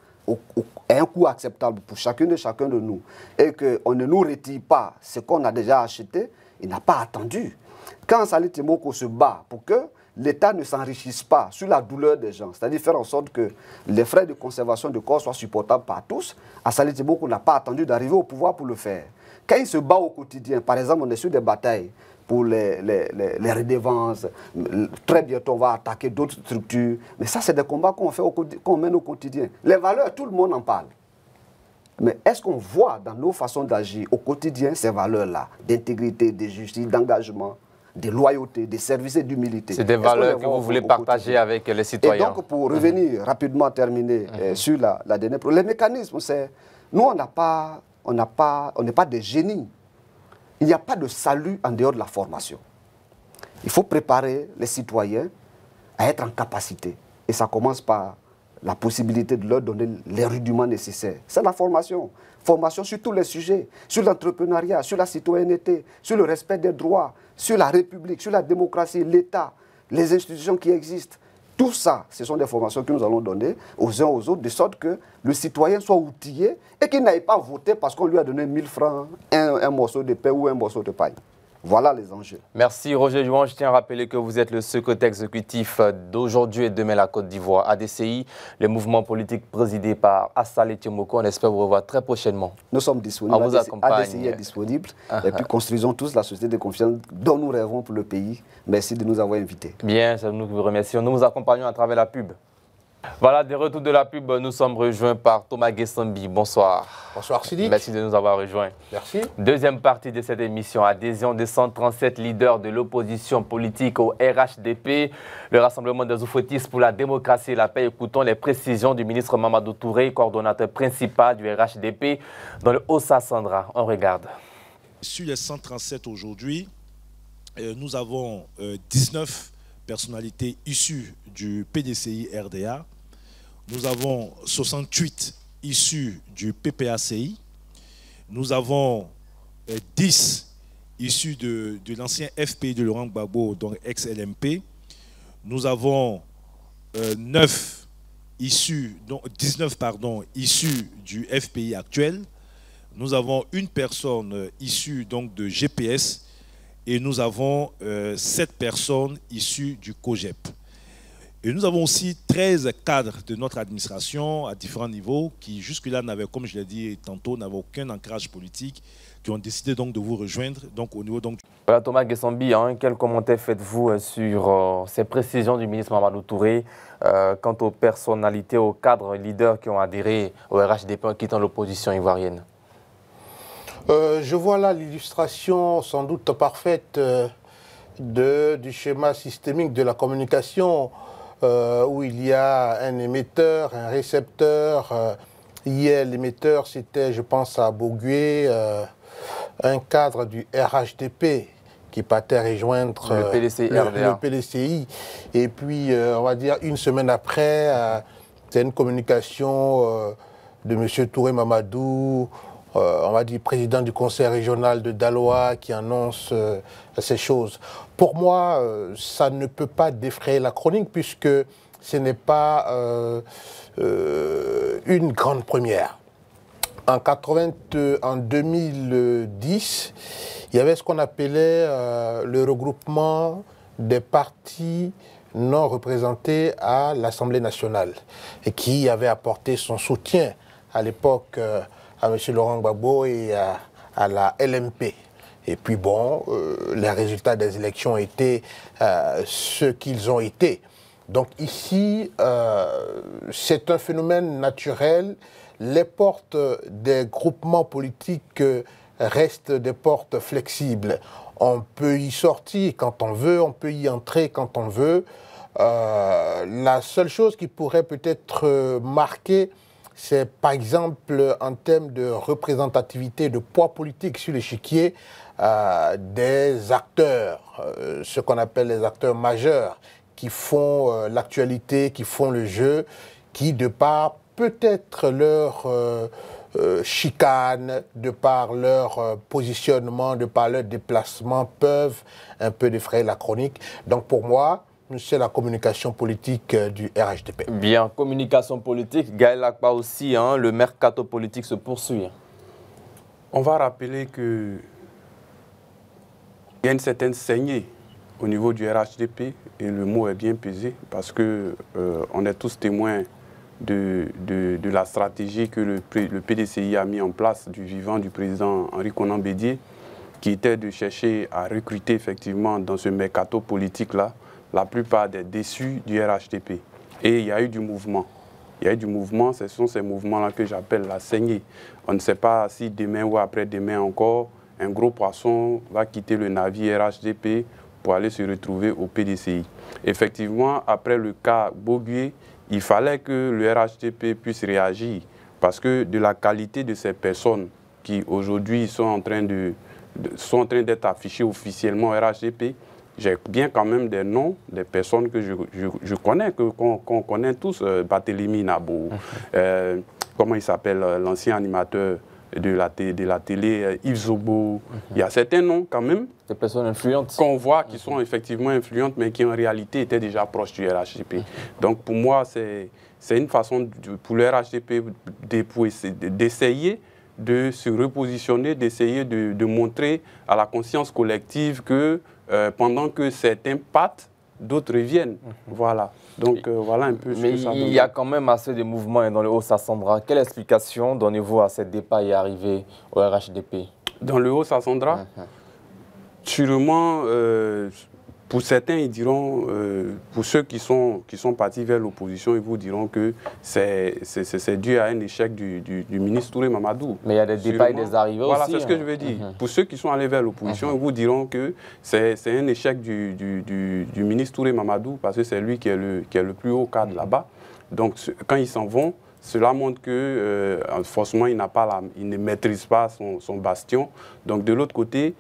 un coût acceptable pour chacune et chacun de nous, et qu'on ne nous retire pas ce qu'on a déjà acheté, il n'a pas attendu. Quand Salih Tchimoko se bat pour que l'État ne s'enrichisse pas sur la douleur des gens, c'est-à-dire faire en sorte que les frais de conservation de corps soient supportables par tous, Salih Tchimoko n'a pas attendu d'arriver au pouvoir pour le faire. Quand il se bat au quotidien, par exemple, on est sur des batailles pour les redevances, très bientôt on va attaquer d'autres structures, mais ça c'est des combats qu'on mène au quotidien. Les valeurs, tout le monde en parle. Mais est-ce qu'on voit dans nos façons d'agir au quotidien ces valeurs-là, d'intégrité, de justice, d'engagement, de loyauté, de service et d'humilité? C'est des valeurs que vous voulez partager avec les citoyens. Et donc, pour revenir rapidement, terminer sur la dernière... Les mécanismes, c'est... Nous, on n'est pas des génies. Il n'y a pas de salut en dehors de la formation. Il faut préparer les citoyens à être en capacité. Et ça commence par la possibilité de leur donner les rudiments nécessaires. C'est la formation. Formation sur tous les sujets, sur l'entrepreneuriat, sur la citoyenneté, sur le respect des droits, sur la République, sur la démocratie, l'État, les institutions qui existent. Tout ça, ce sont des formations que nous allons donner aux uns aux autres, de sorte que le citoyen soit outillé et qu'il n'aille pas voter parce qu'on lui a donné 1000 francs, un morceau de pain ou un morceau de paille. Voilà les enjeux. Merci Roger Jouan. Je tiens à rappeler que vous êtes le secrétaire exécutif d'Aujourd'hui et Demain la Côte d'Ivoire, ADCI, le mouvement politique présidé par Salih Tchimoko. On espère vous revoir très prochainement. Nous sommes disponibles. On vous accompagne. ADCI est disponible. Et puis construisons tous la société de confiance dont nous rêvons pour le pays. Merci de nous avoir invités. Bien, c'est nous qui vous remercions. Nous vous accompagnons à travers la pub. Voilà, des retours de la pub, nous sommes rejoints par Thomas Guessambi. Bonsoir. Bonsoir Sidik. Merci de nous avoir rejoints. Merci. Deuxième partie de cette émission, adhésion des 137 leaders de l'opposition politique au RHDP, le Rassemblement des Oufouettistes pour la démocratie et la paix. Écoutons les précisions du ministre Mamadou Touré, coordonnateur principal du RHDP dans le Haut-Sassandra. On regarde. Sur les 137 aujourd'hui, nous avons 19 personnalités issues du PDCI RDA. Nous avons 68 issus du PPACI. Nous avons 10 issus de l'ancien FPI de Laurent Gbagbo, donc ex-LMP. Nous avons 19 issus du FPI actuel. Nous avons une personne issue donc de GPS et nous avons 7 personnes issues du COGEP. Et nous avons aussi 13 cadres de notre administration à différents niveaux qui jusque-là n'avaient, comme je l'ai dit tantôt, n'avaient aucun ancrage politique, qui ont décidé donc de vous rejoindre. Donc au niveau donc... Voilà, Thomas Guessambi, quel commentaire faites-vous sur ces précisions du ministre Mamadou Touré quant aux personnalités, aux cadres leaders qui ont adhéré au RHDP en quittant l'opposition ivoirienne? Je vois là l'illustration sans doute parfaite du schéma systémique de la communication où il y a un émetteur, un récepteur. Hier, l'émetteur, c'était, je pense, à Bogué, un cadre du RHDP qui partait rejoindre le PDCI. Et puis, on va dire, une semaine après, c'est une communication de M. Touré Mamadou, on va dire président du conseil régional de Daloa, qui annonce ces choses. Pour moi, ça ne peut pas défrayer la chronique puisque ce n'est pas une grande première. En 2010, il y avait ce qu'on appelait le regroupement des partis non représentés à l'Assemblée nationale et qui avait apporté son soutien à l'époque à M. Laurent Gbagbo et à la LMP. Et puis bon, les résultats des élections étaient ce qu'ils ont été. Donc ici, c'est un phénomène naturel. Les portes des groupements politiques restent des portes flexibles. On peut y sortir quand on veut, on peut y entrer quand on veut. La seule chose qui pourrait peut-être marquer, c'est par exemple en termes de représentativité, de poids politique sur l'échiquier des acteurs, ce qu'on appelle les acteurs majeurs, qui font l'actualité, qui font le jeu, qui de par peut-être leur chicane, de par leur positionnement, de par leur déplacement, peuvent un peu défrayer la chronique. Donc pour moi, c'est la communication politique du RHDP. Bien, communication politique, Gaël Akpa aussi, hein, le mercato politique se poursuit. On va rappeler qu'il y a une certaine saignée au niveau du RHDP, et le mot est bien pesé, parce que on est tous témoins de la stratégie que le PDCI a mis en place du vivant du président Henri Konan Bédié, qui était de chercher à recruter effectivement dans ce mercato politique-là la plupart des déçus du RHDP. Et il y a eu du mouvement. Il y a eu du mouvement, ce sont ces mouvements-là que j'appelle la saignée. On ne sait pas si demain ou après-demain encore, un gros poisson va quitter le navire RHDP pour aller se retrouver au PDCI. Effectivement, après le cas Bogué, il fallait que le RHDP puisse réagir, parce que de la qualité de ces personnes qui aujourd'hui sont en train d'être affichées officiellement au RHDP, j'ai bien quand même des noms des personnes que je connais, qu'on connaît tous, Barthélémy Nabo, comment il s'appelle, l'ancien animateur de la télé, Yves Zobo. Il y a certains noms quand même. Des personnes influentes. Qu'on voit qui sont effectivement influentes, mais qui en réalité étaient déjà proches du RHDP. Donc pour moi, c'est une façon pour le RHDP d'essayer de se repositionner, d'essayer de montrer à la conscience collective que pendant que certains partent, d'autres reviennent. Voilà. Donc voilà un peu ce que ça donne. Mais il y a quand même assez de mouvements dans le Haut-Sassandra. Quelle explication donnez-vous à cette départ et arrivée au RHDP? Dans le Haut-Sassandra, sûrement, pour certains, ils diront, pour ceux qui sont partis vers l'opposition, ils vous diront que c'est dû à un échec du ministre Touré Mamadou. Mais il y a des départs et des arrivées voilà, aussi. Voilà, c'est ce que je veux dire. Pour ceux qui sont allés vers l'opposition, ils vous diront que c'est un échec du ministre Touré Mamadou, parce que c'est lui qui est le plus haut cadre là-bas. Donc, quand ils s'en vont, cela montre que forcément, il ne maîtrise pas son bastion. Donc, de l'autre côté,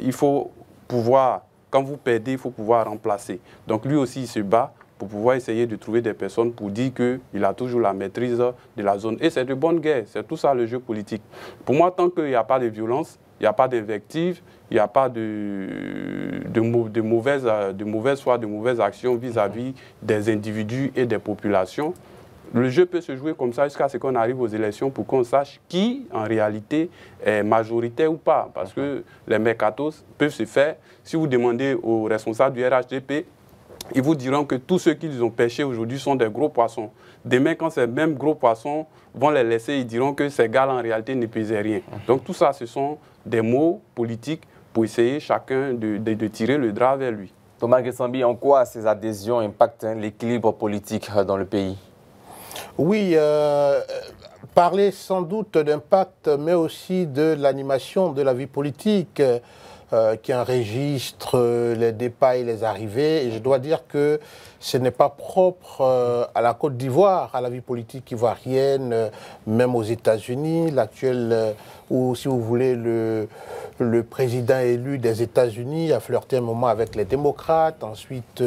il faut pouvoir... Quand vous perdez, il faut pouvoir remplacer. Donc lui aussi, il se bat pour pouvoir essayer de trouver des personnes pour dire qu'il a toujours la maîtrise de la zone. Et c'est de bonne guerre, c'est tout ça le jeu politique. Pour moi, tant qu'il n'y a pas de violence, il n'y a pas d'invective, il n'y a pas de mauvaises actions vis-à-vis des individus et des populations, le jeu peut se jouer comme ça jusqu'à ce qu'on arrive aux élections pour qu'on sache qui, en réalité, est majoritaire ou pas. Parce que les mercatos peuvent se faire. Si vous demandez aux responsables du RHDP, ils vous diront que tous ceux qu'ils ont pêchés aujourd'hui sont des gros poissons. Demain, quand ces mêmes gros poissons vont les laisser, ils diront que ces gars-là, en réalité, ne pesaient rien. Donc tout ça, ce sont des mots politiques pour essayer chacun de tirer le drap vers lui. Thomas Gessambi, en quoi ces adhésions impactent l'équilibre politique dans le pays? Oui, parler sans doute d'impact, mais aussi de l'animation de la vie politique qui enregistre les départs et les arrivées. Et je dois dire que ce n'est pas propre à la Côte d'Ivoire, à la vie politique ivoirienne, même aux États-Unis, l'actuel, ou si vous voulez, le président élu des États-Unis a flirté un moment avec les démocrates, ensuite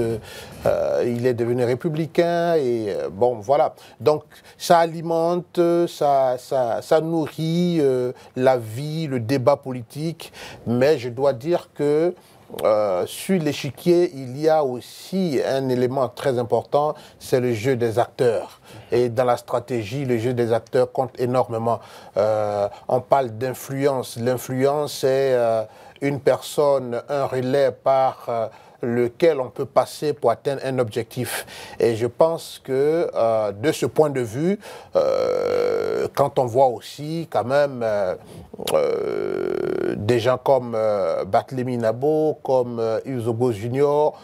il est devenu républicain, et bon, voilà. Donc ça alimente, ça nourrit la vie, le débat politique, mais je dois dire que sur l'échiquier, il y a aussi un élément très important, c'est le jeu des acteurs. Et dans la stratégie, le jeu des acteurs compte énormément. On parle d'influence. L'influence, c'est une personne, un relais par lequel on peut passer pour atteindre un objectif. Et je pense que de ce point de vue, quand on voit aussi quand même des gens comme Barthélémy Nabo, comme Yves Zobo Junior,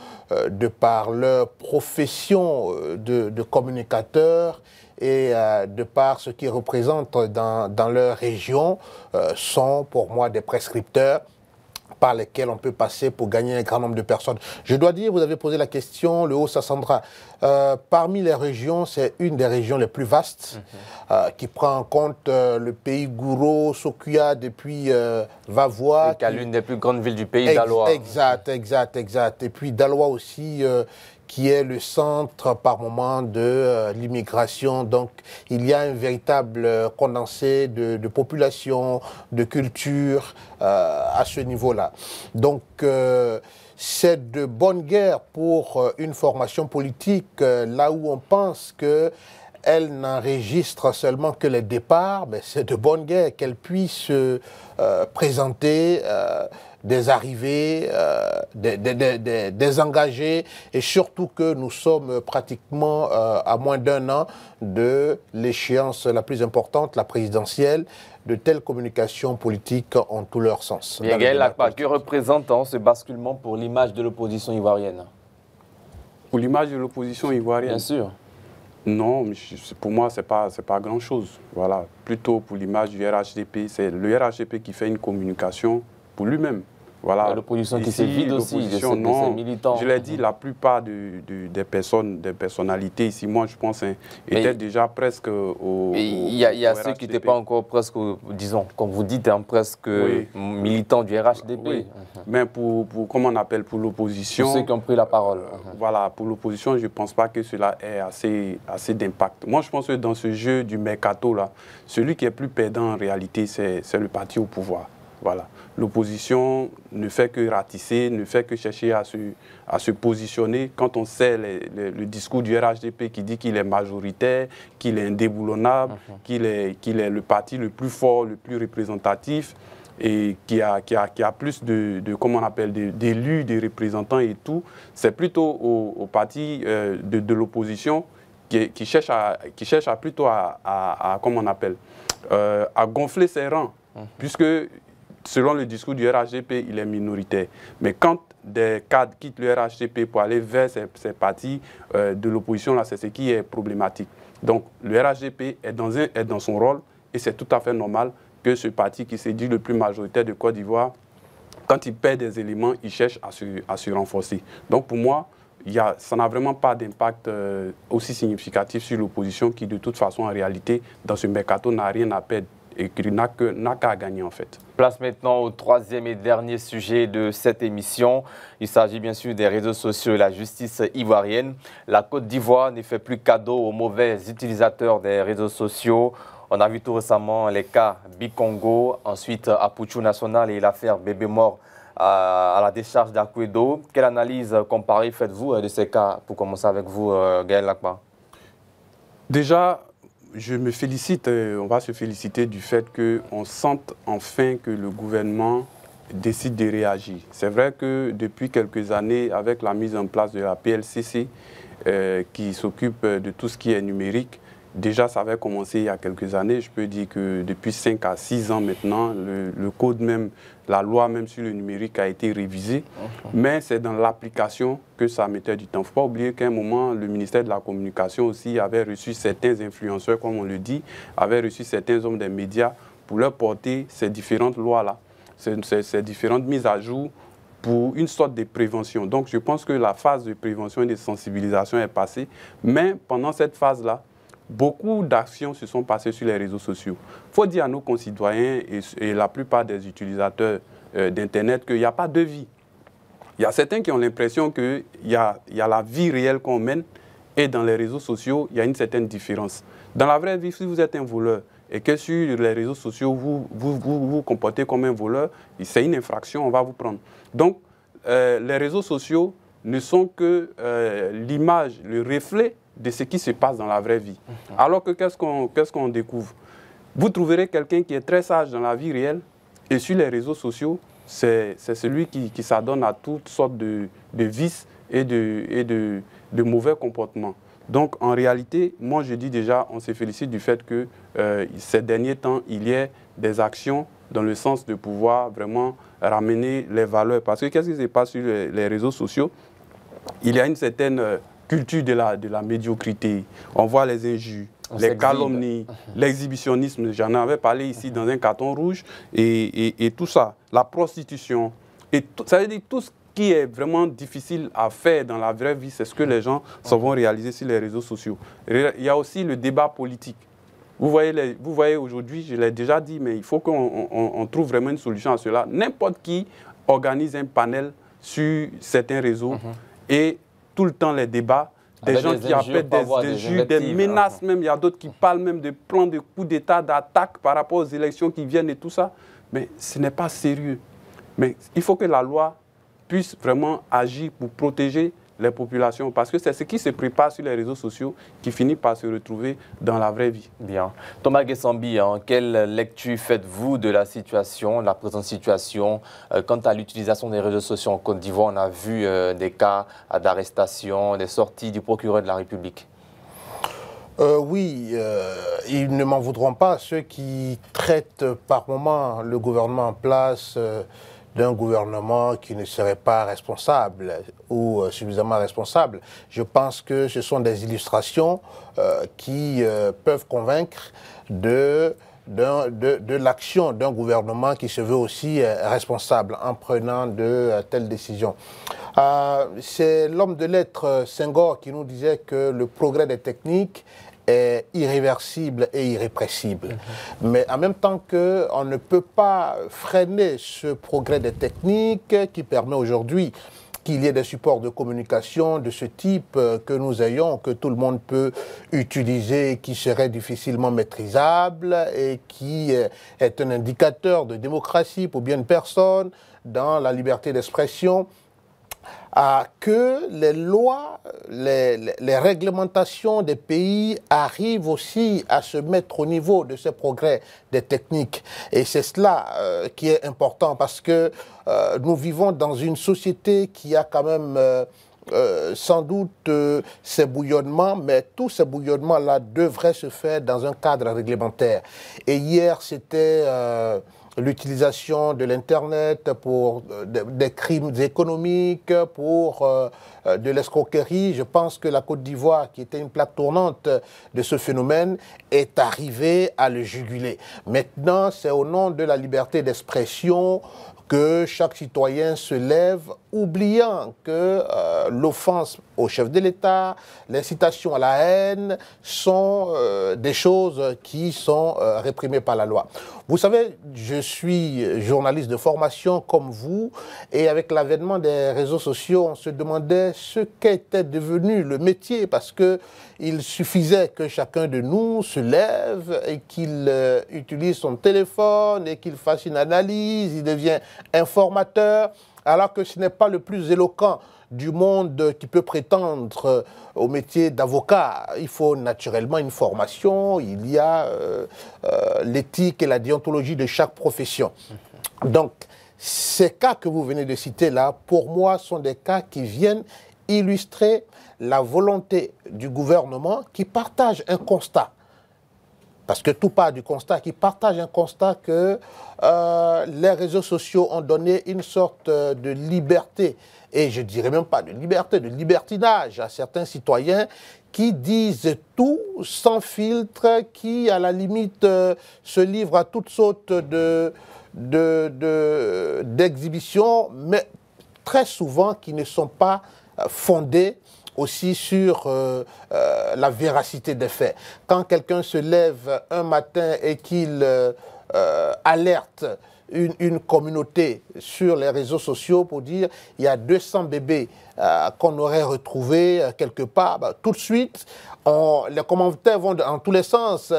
de par leur profession de communicateur et de par ce qu'ils représentent dans leur région, sont pour moi des prescripteurs par lesquels on peut passer pour gagner un grand nombre de personnes. Je dois dire, vous avez posé la question, le Haut-Sassandra. Parmi les régions, c'est une des régions les plus vastes, qui prend en compte le pays Gouro, Sokuya, depuis Vavois. Qui a l'une des plus grandes villes du pays, Daloa. Exact. Et puis Daloa aussi, qui est le centre par moment de l'immigration. Donc il y a un véritable condensé de population, de culture à ce niveau-là. Donc c'est de bonne guerre pour une formation politique, là où on pense qu'elle n'enregistre seulement que les départs, mais c'est de bonne guerre qu'elle puisse présenter des arrivées, des engagés, et surtout que nous sommes pratiquement à moins d'un an de l'échéance la plus importante, la présidentielle. De telles communications politiques ont tout leur sens. Bien, Gaël Lakpa, que représente ce basculement pour l'image de l'opposition ivoirienne? Pour l'image de l'opposition ivoirienne? Bien sûr. Non, pour moi, ce n'est pas grand-chose. Voilà. Plutôt pour l'image du RHDP, c'est le RHDP qui fait une communication pour lui-même. Voilà. L'opposition qui se vide aussi de ses militants. Je l'ai dit, la plupart des personnalités ici, moi je pense, étaient déjà presque au Il y a ceux qui n'étaient pas encore presque, disons, comme vous dites, presque militants du RHDP. Oui. Mais comment on appelle, pour l'opposition... Pour ceux qui ont pris la parole. Voilà, pour l'opposition, je ne pense pas que cela ait assez d'impact. Moi, je pense que dans ce jeu du mercato, là, celui qui est plus perdant en réalité, c'est le parti au pouvoir. Voilà. L'opposition ne fait que ratisser, ne fait que chercher à se positionner. Quand on sait le discours du RHDP qui dit qu'il est majoritaire, qu'il est indéboulonnable, qu'il est le parti le plus fort, le plus représentatif, et qui a plus comment on appelle, d'élus, de représentants et tout, c'est plutôt au parti de l'opposition qui cherche plutôt comment on appelle, à gonfler ses rangs, puisque selon le discours du RHDP, il est minoritaire. Mais quand des cadres quittent le RHDP pour aller vers ces partis de l'opposition, là, c'est ce qui est problématique. Donc le RHDP est dans son rôle, et c'est tout à fait normal que ce parti qui s'est dit le plus majoritaire de Côte d'Ivoire, quand il perd des éléments, il cherche à se renforcer. Donc pour moi, ça n'a vraiment pas d'impact aussi significatif sur l'opposition qui, de toute façon, en réalité, dans ce mercato, n'a rien à perdre et qui n'a qu'à gagner, en fait. Place maintenant au troisième et dernier sujet de cette émission. Il s'agit bien sûr des réseaux sociaux et la justice ivoirienne. La Côte d'Ivoire ne fait plus cadeau aux mauvais utilisateurs des réseaux sociaux. On a vu tout récemment les cas Bikongo, ensuite Apuchu National et l'affaire Bébé Mort à la décharge d'Akwedo. Quelle analyse comparée faites-vous de ces cas? Pour commencer avec vous, Gaël Lakpa. Déjà, je me félicite, on va se féliciter du fait qu'on sente enfin que le gouvernement décide de réagir. C'est vrai que depuis quelques années, avec la mise en place de la PLCC, qui s'occupe de tout ce qui est numérique, déjà ça avait commencé il y a quelques années. Je peux dire que depuis 5 à 6 ans maintenant, le code même, la loi même sur le numérique a été révisée. Mais c'est dans l'application que ça mettait du temps. Il ne faut pas oublier qu'à un moment, le ministère de la Communication aussi avait reçu certains influenceurs, comme on le dit, avait reçu certains hommes des médias pour leur porter ces différentes lois-là, ces différentes mises à jour pour une sorte de prévention. Donc je pense que la phase de prévention et de sensibilisation est passée. Mais pendant cette phase-là, beaucoup d'actions se sont passées sur les réseaux sociaux. Il faut dire à nos concitoyens et la plupart des utilisateurs d'Internet qu'il n'y a pas de vie. Il y a certains qui ont l'impression qu'il y a la vie réelle qu'on mène et dans les réseaux sociaux, il y a une certaine différence. Dans la vraie vie, si vous êtes un voleur et que sur les réseaux sociaux, vous comportez comme un voleur, c'est une infraction, on va vous prendre. Donc, les réseaux sociaux ne sont que l'image, le reflet de ce qui se passe dans la vraie vie. Alors que qu'est-ce qu'on découvre? Vous trouverez quelqu'un qui est très sage dans la vie réelle et sur les réseaux sociaux, c'est celui qui s'adonne à toutes sortes de vices et de mauvais comportements. Donc en réalité, moi je dis déjà, on se félicite du fait que ces derniers temps, il y ait des actions dans le sens de pouvoir vraiment ramener les valeurs. Parce que qu'est-ce qui se passe sur les réseaux sociaux? Il y a une certaine culture de la médiocrité. On voit les injures, les calomnies, l'exhibitionnisme. J'en avais parlé ici dans un carton rouge. Et tout ça, la prostitution. Et ça veut dire tout ce qui est vraiment difficile à faire dans la vraie vie, c'est ce que les gens vont réaliser sur les réseaux sociaux. Il y a aussi le débat politique. Vous voyez aujourd'hui, je l'ai déjà dit, mais il faut qu'on trouve vraiment une solution à cela. N'importe qui organise un panel sur certains réseaux et tout le temps les débats, des gens qui appellent des injures, des menaces même. Il y a d'autres qui parlent même de plans de coups d'État, d'attaques par rapport aux élections qui viennent et tout ça. Mais ce n'est pas sérieux. Mais il faut que la loi puisse vraiment agir pour protéger les populations, parce que c'est ce qui se prépare sur les réseaux sociaux qui finit par se retrouver dans la vraie vie. Bien. Thomas Guessambi, quelle lecture faites-vous de la situation, la présente situation, quant à l'utilisation des réseaux sociaux en Côte d'Ivoire? On a vu des cas d'arrestation, des sorties du procureur de la République. Oui, ils ne m'en voudront pas, ceux qui traitent par moment le gouvernement en place d'un gouvernement qui ne serait pas responsable ou suffisamment responsable. Je pense que ce sont des illustrations qui peuvent convaincre de l'action d'un gouvernement qui se veut aussi responsable en prenant de telles décisions. C'est l'homme de lettres Senghor qui nous disait que le progrès des techniques est irréversible et irrépressible. Mais en même temps qu'on ne peut pas freiner ce progrès des techniques qui permet aujourd'hui qu'il y ait des supports de communication de ce type que nous ayons, que tout le monde peut utiliser, qui serait difficilement maîtrisable et qui est un indicateur de démocratie pour bien une personne dans la liberté d'expression. Que les lois, les réglementations des pays arrivent aussi à se mettre au niveau de ces progrès des techniques. Et c'est cela qui est important, parce que nous vivons dans une société qui a quand même sans doute ces bouillonnements, mais tous ces bouillonnements-là devraient se faire dans un cadre réglementaire. Et hier, c'était l'utilisation de l'Internet pour des crimes économiques, pour de l'escroquerie. Je pense que la Côte d'Ivoire, qui était une plaque tournante de ce phénomène, est arrivée à le juguler. Maintenant, c'est au nom de la liberté d'expression que chaque citoyen se lève, oubliant que l'offense au chef de l'État, l'incitation à la haine sont des choses qui sont réprimées par la loi. Vous savez, je suis journaliste de formation comme vous, et avec l'avènement des réseaux sociaux, on se demandait ce qu'était devenu le métier, parce qu'il suffisait que chacun de nous se lève et qu'il utilise son téléphone et qu'il fasse une analyse, il devient informateur, alors que ce n'est pas le plus éloquent du monde qui peut prétendre au métier d'avocat. Il faut naturellement une formation, il y a l'éthique et la déontologie de chaque profession. Donc, ces cas que vous venez de citer là, pour moi, sont des cas qui viennent illustrer la volonté du gouvernement qui partage un constat. Parce que tout part du constat, qui partage un constat que les réseaux sociaux ont donné une sorte de liberté, et je dirais même pas de liberté, de libertinage à certains citoyens qui disent tout sans filtre, qui à la limite se livrent à toutes sortes d'exhibitions, mais très souvent qui ne sont pas fondées aussi sur la véracité des faits. Quand quelqu'un se lève un matin et qu'il alerte une communauté sur les réseaux sociaux pour dire il y a 200 bébés qu'on aurait retrouvés quelque part, tout de suite, les commentaires vont dans tous les sens.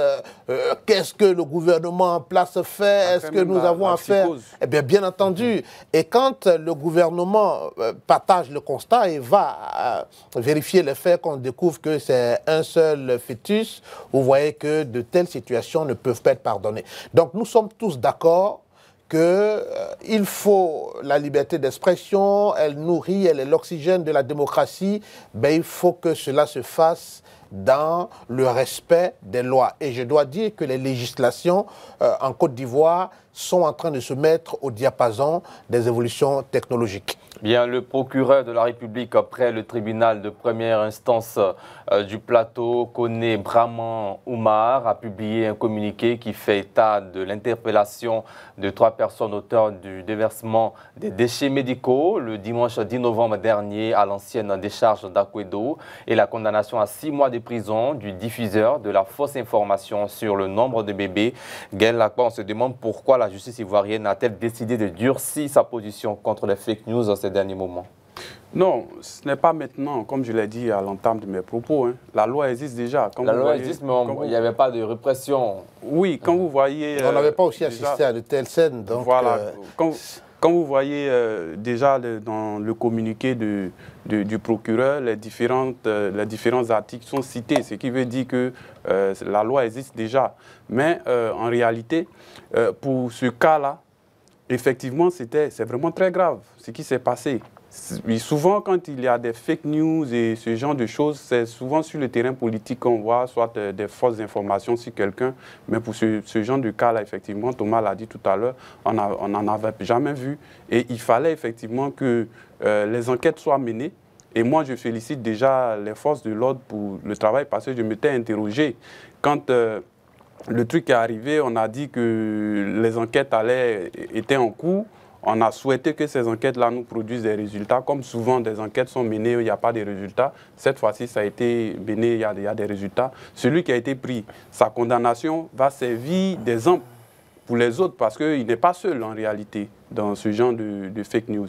Qu'est-ce que le gouvernement en place fait? Est-ce que nous avons à faire? Eh bien, bien entendu. Et quand le gouvernement partage le constat et va vérifier les faits, qu'on découvre que c'est un seul fœtus, vous voyez que de telles situations ne peuvent pas être pardonnées. Donc, nous sommes tous d'accord qu'il faut la liberté d'expression, elle nourrit, elle est l'oxygène de la démocratie, mais il faut que cela se fasse dans le respect des lois. Et je dois dire que les législations en Côte d'Ivoire sont en train de se mettre au diapason des évolutions technologiques. Bien, le procureur de la République, après le tribunal de première instance du plateau, Koné Braman Oumar, a publié un communiqué qui fait état de l'interpellation de 3 personnes auteurs du déversement des déchets médicaux le dimanche 10 novembre dernier à l'ancienne décharge d'Akwedo et la condamnation à 6 mois de prison du diffuseur de la fausse information sur le nombre de bébés. Gaël Lacroix, on se demande pourquoi la justice ivoirienne a-t-elle décidé de durcir sa position contre les fake news dans ces derniers moments? Non, ce n'est pas maintenant, comme je l'ai dit à l'entame de mes propos. Hein. La loi existe déjà. La loi existe, mais il n'y avait pas de répression. Oui, quand vous voyez... On n'avait pas aussi déjà, assisté à de telles scènes. Donc, voilà. Quand vous voyez déjà dans le communiqué du procureur, les différents articles sont cités, ce qui veut dire que la loi existe déjà. Mais en réalité, pour ce cas-là, effectivement, c'est vraiment très grave ce qui s'est passé. Souvent, quand il y a des fake news et ce genre de choses, c'est souvent sur le terrain politique qu'on voit soit des fausses informations sur quelqu'un. Mais pour ce genre de cas-là, effectivement, Thomas l'a dit tout à l'heure, on n'en avait jamais vu. Et il fallait effectivement que les enquêtes soient menées. Et moi, je félicite déjà les forces de l'ordre pour le travail parce que je m'étais interrogé. Quand le truc est arrivé, on a dit que les enquêtes étaient en cours. On a souhaité que ces enquêtes-là nous produisent des résultats. Comme souvent, des enquêtes sont menées, il n'y a pas de résultats. Cette fois-ci, ça a été mené, il y a des résultats. Celui qui a été pris, sa condamnation va servir d'exemple pour les autres parce qu'il n'est pas seul en réalité dans ce genre de fake news.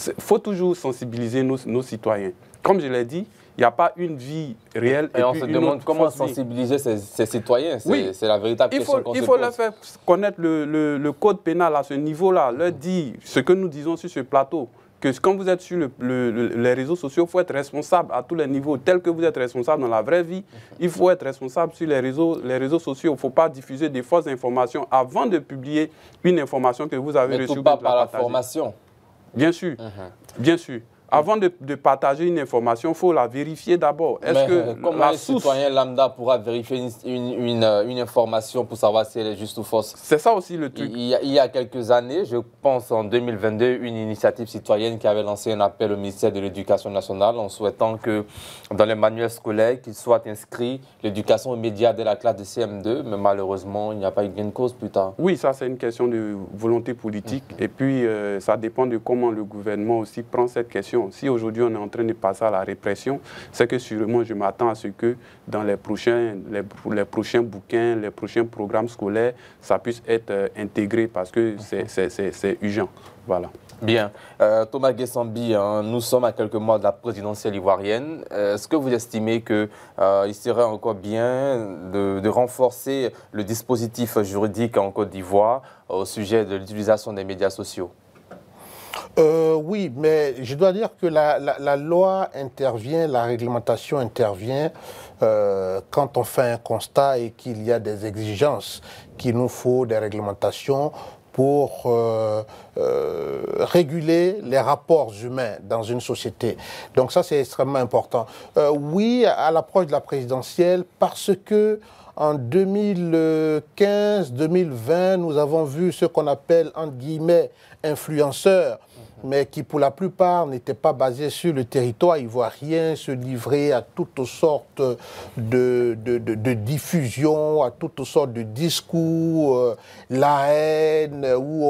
Il faut toujours sensibiliser nos citoyens. Comme je l'ai dit, il n'y a pas une vie réelle. Et on se demande comment sensibiliser ces citoyens. Oui, c'est la véritable question qu'on se pose. Il faut leur faire connaître le code pénal à ce niveau-là, leur dire ce que nous disons sur ce plateau, que quand vous êtes sur les réseaux sociaux, il faut être responsable à tous les niveaux. Tel que vous êtes responsable dans la vraie vie, il faut être responsable sur les réseaux sociaux. Il ne faut pas diffuser des fausses informations avant de publier une information que vous avez reçue. Mais tout pas par la formation. Bien sûr, bien sûr. Avant de partager une information, il faut la vérifier d'abord. Comment un citoyen lambda pourra vérifier une information pour savoir si elle est juste ou fausse? C'est ça aussi le truc. Il y a quelques années, je pense en 2022, une initiative citoyenne qui avait lancé un appel au ministère de l'Éducation nationale en souhaitant que dans les manuels scolaires, qu'il soit inscrit l'éducation aux médias dès la classe de CM2. Mais malheureusement, il n'y a pas eu gain de cause plus tard. Oui, ça c'est une question de volonté politique. Et puis, ça dépend de comment le gouvernement aussi prend cette question. Si aujourd'hui on est en train de passer à la répression, c'est que sûrement je m'attends à ce que dans les prochains bouquins, les prochains programmes scolaires, ça puisse être intégré parce que c'est urgent. Voilà. Bien. Thomas Guessambi, nous sommes à quelques mois de la présidentielle ivoirienne. Est-ce que vous estimez qu'il serait encore bien de renforcer le dispositif juridique en Côte d'Ivoire au sujet de l'utilisation des médias sociaux? Oui, mais je dois dire que la loi intervient, la réglementation intervient quand on fait un constat et qu'il y a des exigences, qu'il nous faut des réglementations pour réguler les rapports humains dans une société. Donc ça, c'est extrêmement important. Oui, à l'approche de la présidentielle, parce que en 2015-2020, nous avons vu ce qu'on appelle, entre guillemets, influenceurs, mais qui pour la plupart n'étaient pas basés sur le territoire ivoirien, se livrer à toutes sortes de diffusions, à toutes sortes de discours, la haine, où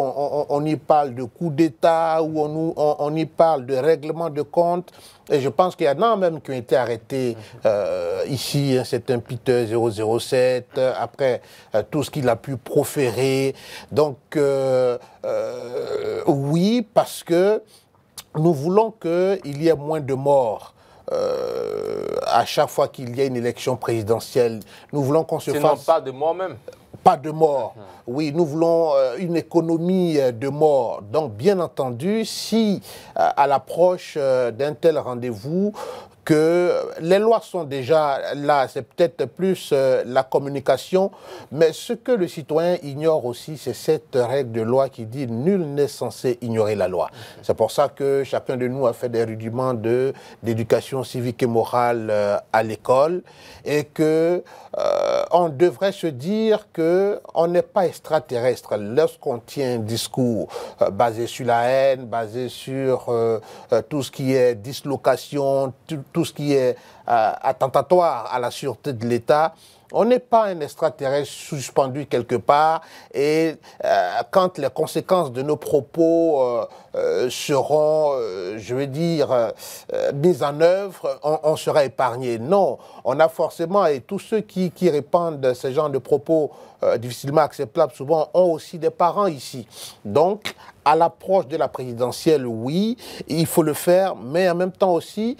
on y parle de coup d'État, où on y parle de règlement de compte. Et je pense qu'il y en a même qui ont été arrêtés ici, c'est un Peter 007, après tout ce qu'il a pu proférer. Donc, oui, parce que nous voulons qu'il y ait moins de morts. À chaque fois qu'il y a une élection présidentielle, nous voulons qu'on se fasse... pas de morts même. Pas de morts. Oui, nous voulons une économie de morts. Donc, bien entendu, si à l'approche d'un tel rendez-vous, que les lois sont déjà là, c'est peut-être plus la communication, mais ce que le citoyen ignore aussi, c'est cette règle de loi qui dit « nul n'est censé ignorer la loi ». C'est pour ça que chacun de nous a fait des rudiments d'éducation civique et morale à l'école et que on devrait se dire qu'on n'est pas extraterrestre lorsqu'on tient un discours basé sur la haine, basé sur tout ce qui est dislocation, tout ce qui est attentatoire à la sûreté de l'État. on n'est pas un extraterrestre suspendu quelque part et quand les conséquences de nos propos seront, je veux dire, mises en œuvre, on sera épargné. Non, on a forcément, et tous ceux qui répandent ce genre de propos difficilement acceptables, souvent ont aussi des parents ici. Donc, à l'approche de la présidentielle, oui, il faut le faire, mais en même temps aussi,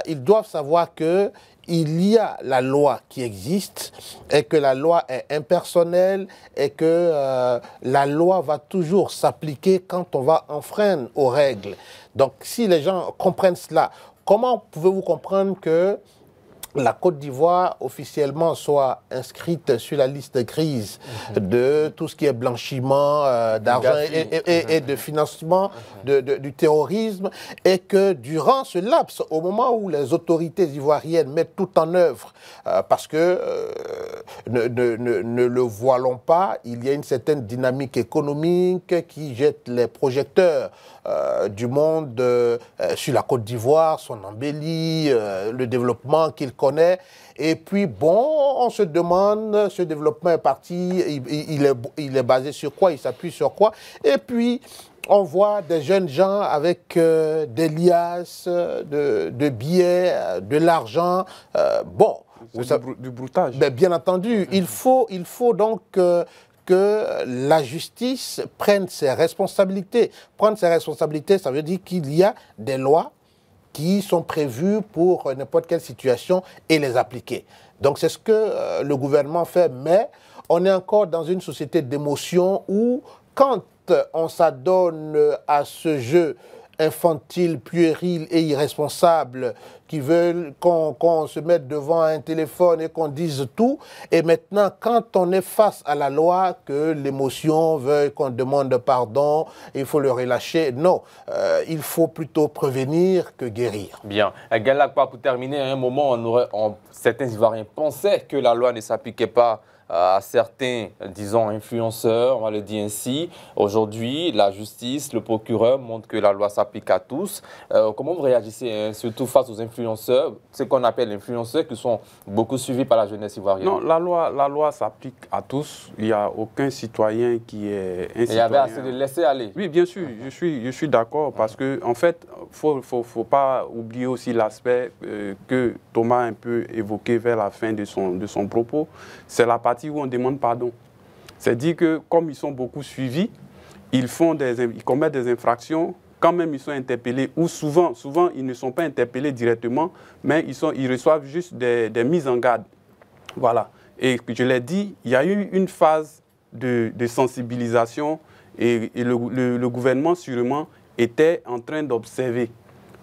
ils doivent savoir que il y a la loi qui existe et que la loi est impersonnelle et que la loi va toujours s'appliquer quand on va enfreindre aux règles. Donc, si les gens comprennent cela, comment pouvez-vous comprendre que la Côte d'Ivoire officiellement soit inscrite sur la liste grise de tout ce qui est blanchiment d'argent et de financement du terrorisme, et que durant ce laps, au moment où les autorités ivoiriennes mettent tout en œuvre, parce que ne le voilons pas, il y a une certaine dynamique économique qui jette les projecteurs du monde sur la Côte d'Ivoire, son embellie, le développement qu'il connaît. Et puis, bon, on se demande, ce développement est parti, il est basé sur quoi, il s'appuie sur quoi. Et puis, on voit des jeunes gens avec des liasses, de billets, de l'argent. Bon, du broutage. Bien entendu, il faut donc que la justice prenne ses responsabilités. Prendre ses responsabilités, ça veut dire qu'il y a des lois qui sont prévues pour n'importe quelle situation et les appliquer. Donc c'est ce que le gouvernement fait, mais on est encore dans une société d'émotion où quand on s'adonne à ce jeu infantile, puéril et irresponsable qui veulent qu'on se mette devant un téléphone et qu'on dise tout. Et maintenant, quand on est face à la loi, que l'émotion veuille qu'on demande pardon, il faut le relâcher. Non, il faut plutôt prévenir que guérir. Bien. Gaël Lacroix, pour terminer, à un moment, certains Ivoiriens pensaient que la loi ne s'appliquait pas à certains, disons, influenceurs, on va le dire ainsi. Aujourd'hui, la justice, le procureur montrent que la loi s'applique à tous. Comment vous réagissez, hein, surtout face aux influenceurs, ce qu'on appelle influenceurs, qui sont beaucoup suivis par la jeunesse ivoirienne? Non, la loi s'applique à tous. Il n'y a aucun citoyen qui est un citoyen. Il y avait assez de laisser aller. Oui, bien sûr, je suis d'accord, parce que en fait, faut pas oublier aussi l'aspect que Thomas a un peu évoqué vers la fin de son propos. C'est la partie où on demande pardon. C'est-à-dire que comme ils sont beaucoup suivis, ils commettent des infractions, quand même ils sont interpellés, ou souvent ils ne sont pas interpellés directement, mais ils reçoivent juste des mises en garde. Voilà. Et je l'ai dit, il y a eu une phase de sensibilisation et le gouvernement sûrement était en train d'observer.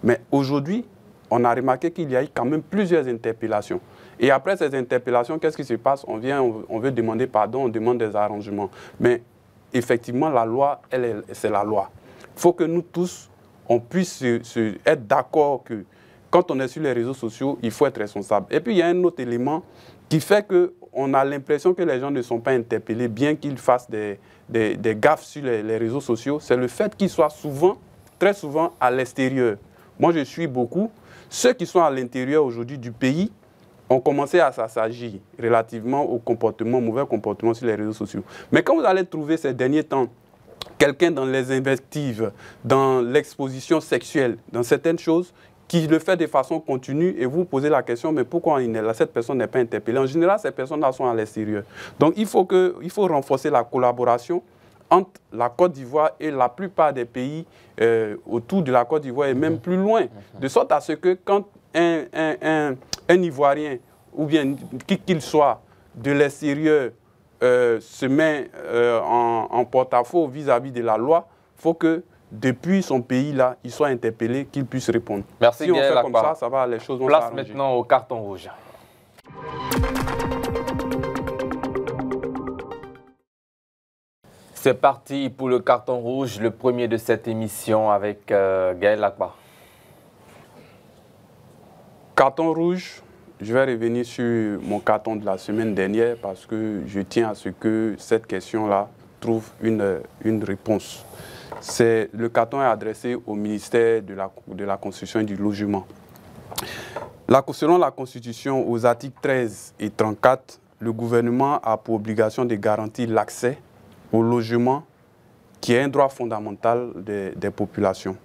Mais aujourd'hui, on a remarqué qu'il y a eu quand même plusieurs interpellations. Et après ces interpellations, qu'est-ce qui se passe? On veut demander pardon, on demande des arrangements. Mais effectivement, la loi, c'est la loi. Il faut que nous tous, on puisse être d'accord que quand on est sur les réseaux sociaux, il faut être responsable. Et puis, il y a un autre élément qui fait qu'on a l'impression que les gens ne sont pas interpellés, bien qu'ils fassent des gaffes sur les réseaux sociaux. C'est le fait qu'ils soient très souvent, à l'extérieur. Moi, je suis beaucoup. Ceux qui sont à l'intérieur aujourd'hui du pays ont commencé à s'assagir relativement au mauvais comportement sur les réseaux sociaux. Mais quand vous allez trouver ces derniers temps quelqu'un dans les invectives, dans l'exposition sexuelle, dans certaines choses, qui le fait de façon continue, et vous posez la question, mais pourquoi cette personne n'est pas interpellée? En général, ces personnes-là sont à l'extérieur. Donc, il faut renforcer la collaboration entre la Côte d'Ivoire et la plupart des pays autour de la Côte d'Ivoire et même plus loin. De sorte à ce que quand un Ivoirien, ou bien qui qu'il soit, de l'extérieur, se met en porte-à-faux vis-à-vis de la loi, il faut que depuis son pays-là, il soit interpellé, qu'il puisse répondre. Merci, si on Gaël fait comme ça, les choses vont s'arranger. Place maintenant au carton rouge. C'est parti pour le carton rouge, le premier de cette émission avec Gaël Lacroix. Carton rouge, je vais revenir sur mon carton de la semaine dernière parce que je tiens à ce que cette question-là trouve une réponse. Le carton est adressé au ministère de la Construction et du Logement. Selon la Constitution, aux articles 13 et 34, le gouvernement a pour obligation de garantir l'accès au logement qui est un droit fondamental des populations.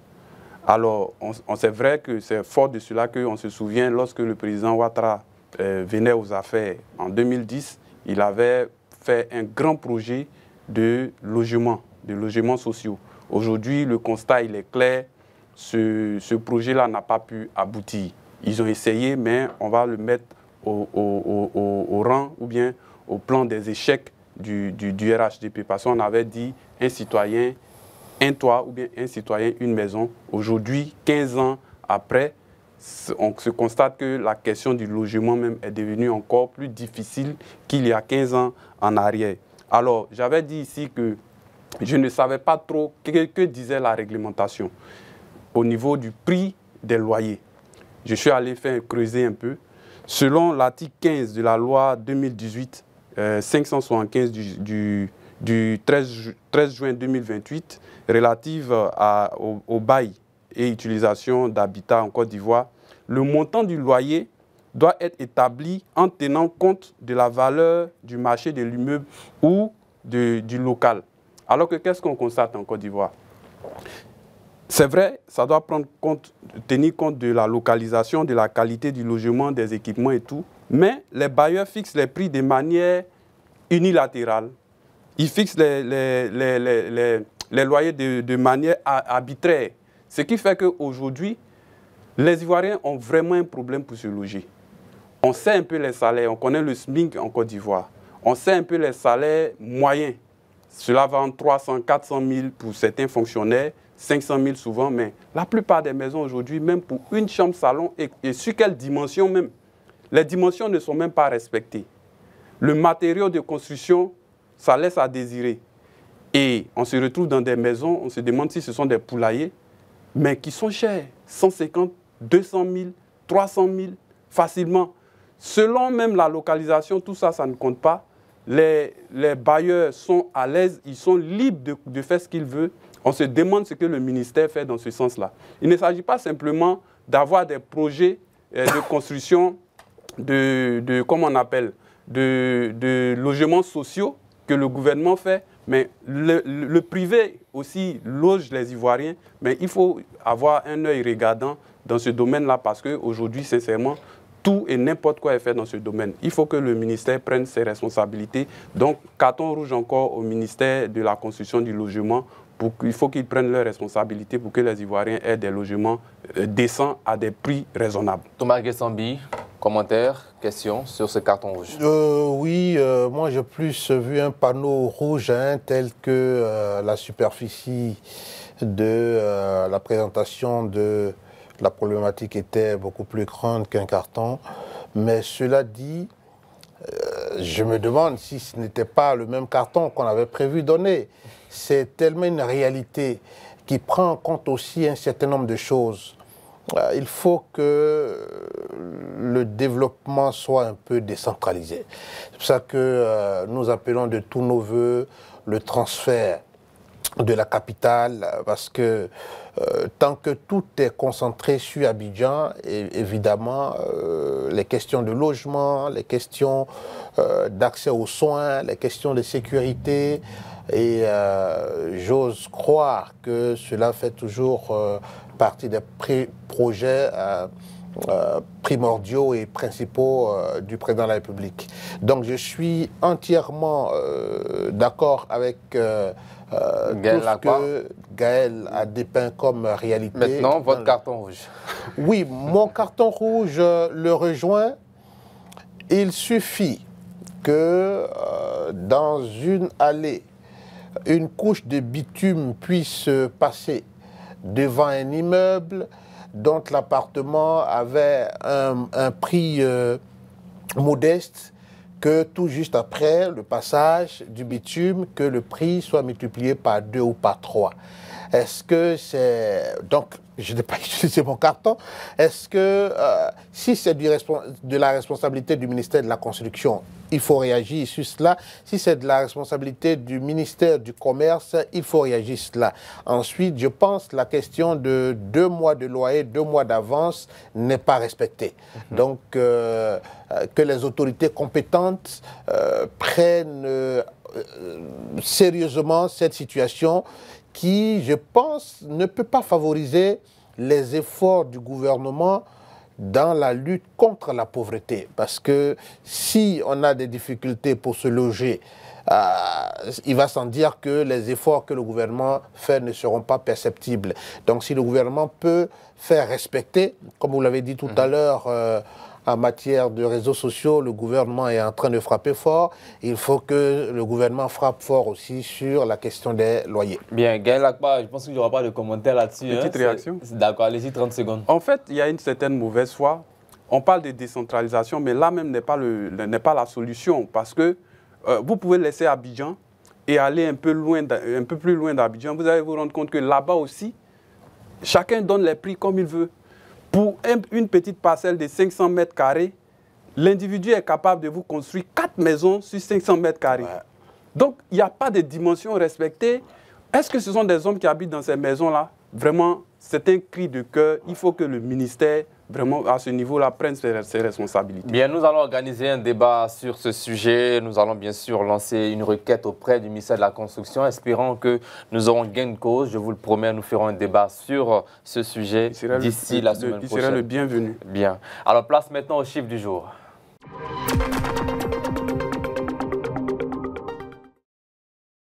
Alors, c'est vrai que c'est fort de cela qu'on se souvient lorsque le président Ouattara venait aux affaires en 2010, il avait fait un grand projet de logements sociaux. Aujourd'hui, le constat il est clair, ce projet-là n'a pas pu aboutir. Ils ont essayé, mais on va le mettre au rang ou bien au plan des échecs du RHDP. Parce qu'on avait dit un citoyen, un toit ou bien un citoyen, une maison. Aujourd'hui, 15 ans après, on se constate que la question du logement même est devenue encore plus difficile qu'il y a 15 ans en arrière. Alors, j'avais dit ici que je ne savais pas trop que disait la réglementation au niveau du prix des loyers. Je suis allé faire creuser un peu. Selon l'article 15 de la loi 2018, 575 du 13 juin 2028, relative au bail et utilisation d'habitat en Côte d'Ivoire, le montant du loyer doit être établi en tenant compte de la valeur du marché de l'immeuble ou du local. Alors que qu'est-ce qu'on constate en Côte d'Ivoire? C'est vrai, ça doit tenir compte de la localisation, de la qualité du logement, des équipements et tout, mais les bailleurs fixent les prix de manière unilatérale. Ils fixent les loyers de manière arbitraire. Ce qui fait qu'aujourd'hui, les Ivoiriens ont vraiment un problème pour se loger. On sait un peu les salaires, on connaît le SMIC en Côte d'Ivoire. On sait un peu les salaires moyens. Cela va entre 300, 400 000 pour certains fonctionnaires, 500 000 souvent, mais la plupart des maisons aujourd'hui, même pour une chambre salon, et sur quelle dimension même? Les dimensions ne sont même pas respectées. Le matériau de construction, ça laisse à désirer. Et on se retrouve dans des maisons, on se demande si ce sont des poulaillers, mais qui sont chers, 150, 200 000, 300 000, facilement. Selon même la localisation, tout ça, ça ne compte pas. Les bailleurs sont à l'aise, ils sont libres de faire ce qu'ils veulent. On se demande ce que le ministère fait dans ce sens-là. Il ne s'agit pas simplement d'avoir des projets de construction comment on appelle, de logements sociaux que le gouvernement fait, mais le privé aussi loge les Ivoiriens. Mais il faut avoir un œil regardant dans ce domaine-là parce qu'aujourd'hui, sincèrement, tout et n'importe quoi est fait dans ce domaine. Il faut que le ministère prenne ses responsabilités. Donc, carton rouge encore au ministère de la construction du logement. Il faut qu'ils prennent leurs responsabilités pour que les Ivoiriens aient des logements décents à des prix raisonnables. Thomas Gessambi, commentaires, questions sur ce carton rouge? Oui, moi j'ai plus vu un panneau rouge tel que la superficie de la présentation de la problématique était beaucoup plus grande qu'un carton. Mais cela dit, je me demande si ce n'était pas le même carton qu'on avait prévu donner. C'est tellement une réalité qui prend en compte aussi un certain nombre de choses. Il faut que le développement soit un peu décentralisé. C'est pour ça que nous appelons de tous nos voeux le transfert de la capitale, parce que tant que tout est concentré sur Abidjan, évidemment, les questions de logement, les questions d'accès aux soins, les questions de sécurité, et j'ose croire que cela fait toujours partie des projets primordiaux et principaux du président de la République. Donc je suis entièrement d'accord avec tout ce que Gaël a dépeint comme réalité. Maintenant, votre carton rouge. Oui, mon carton rouge le rejoint. Il suffit que dans une allée, une couche de bitume puisse passer devant un immeuble dont l'appartement avait un prix modeste, que tout juste après le passage du bitume, que le prix soit multiplié par 2 ou par 3. Est-ce que c'est... Donc, je n'ai pas utilisé mon carton. Est-ce que si c'est de la responsabilité du ministère de la Construction, il faut réagir sur cela. Si c'est de la responsabilité du ministère du Commerce, il faut réagir sur cela. Ensuite, je pense que la question de 2 mois de loyer, 2 mois d'avance n'est pas respectée. Donc, que les autorités compétentes prennent sérieusement cette situation qui, je pense, ne peut pas favoriser les efforts du gouvernement dans la lutte contre la pauvreté. Parce que si on a des difficultés pour se loger, il va sans dire que les efforts que le gouvernement fait ne seront pas perceptibles. Donc si le gouvernement peut faire respecter, comme vous l'avez dit tout à l'heure, en matière de réseaux sociaux, le gouvernement est en train de frapper fort. Il faut que le gouvernement frappe fort aussi sur la question des loyers. Bien, Gaël Akpa, je pense qu'il n'y aura pas de commentaire là-dessus. Petite réaction. D'accord, allez-y, 30 secondes. En fait, il y a une certaine mauvaise foi. On parle de décentralisation, mais là même n'est pas la solution. Parce que vous pouvez laisser Abidjan et aller un peu plus loin d'Abidjan. Vous allez vous rendre compte que là-bas aussi, chacun donne les prix comme il veut. Pour une petite parcelle de 500 mètres carrés, l'individu est capable de vous construire 4 maisons sur 500 mètres carrés. Ouais. Donc, il n'y a pas de dimension respectée. Est-ce que ce sont des hommes qui habitent dans ces maisons-là? Vraiment, c'est un cri de cœur. Il faut que le ministère, vraiment, à ce niveau-là, prenne ses responsabilités. Bien, nous allons organiser un débat sur ce sujet. Nous allons bien sûr lancer une requête auprès du ministère de la Construction, espérant que nous aurons gain de cause. Je vous le promets, nous ferons un débat sur ce sujet d'ici la semaine prochaine. Il serait le bienvenu. Bien. Alors, place maintenant au chiffre du jour.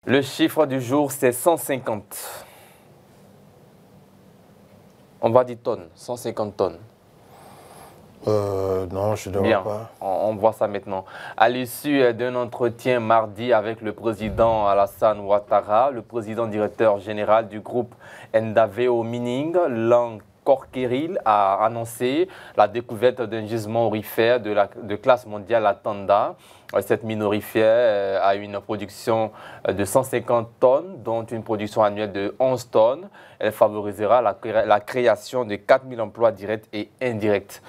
Le chiffre du jour, c'est 150. On va dire tonnes, 150 tonnes. Non, je ne vois pas. On voit ça maintenant. À l'issue d'un entretien mardi avec le président Alassane Ouattara, le président directeur général du groupe Ndaveo Mining, Lang Korkeril, a annoncé la découverte d'un gisement aurifère de classe mondiale à Tanda. Cette mine aurifère a une production de 150 tonnes, dont une production annuelle de 11 tonnes. Elle favorisera la création de 4000 emplois directs et indirects.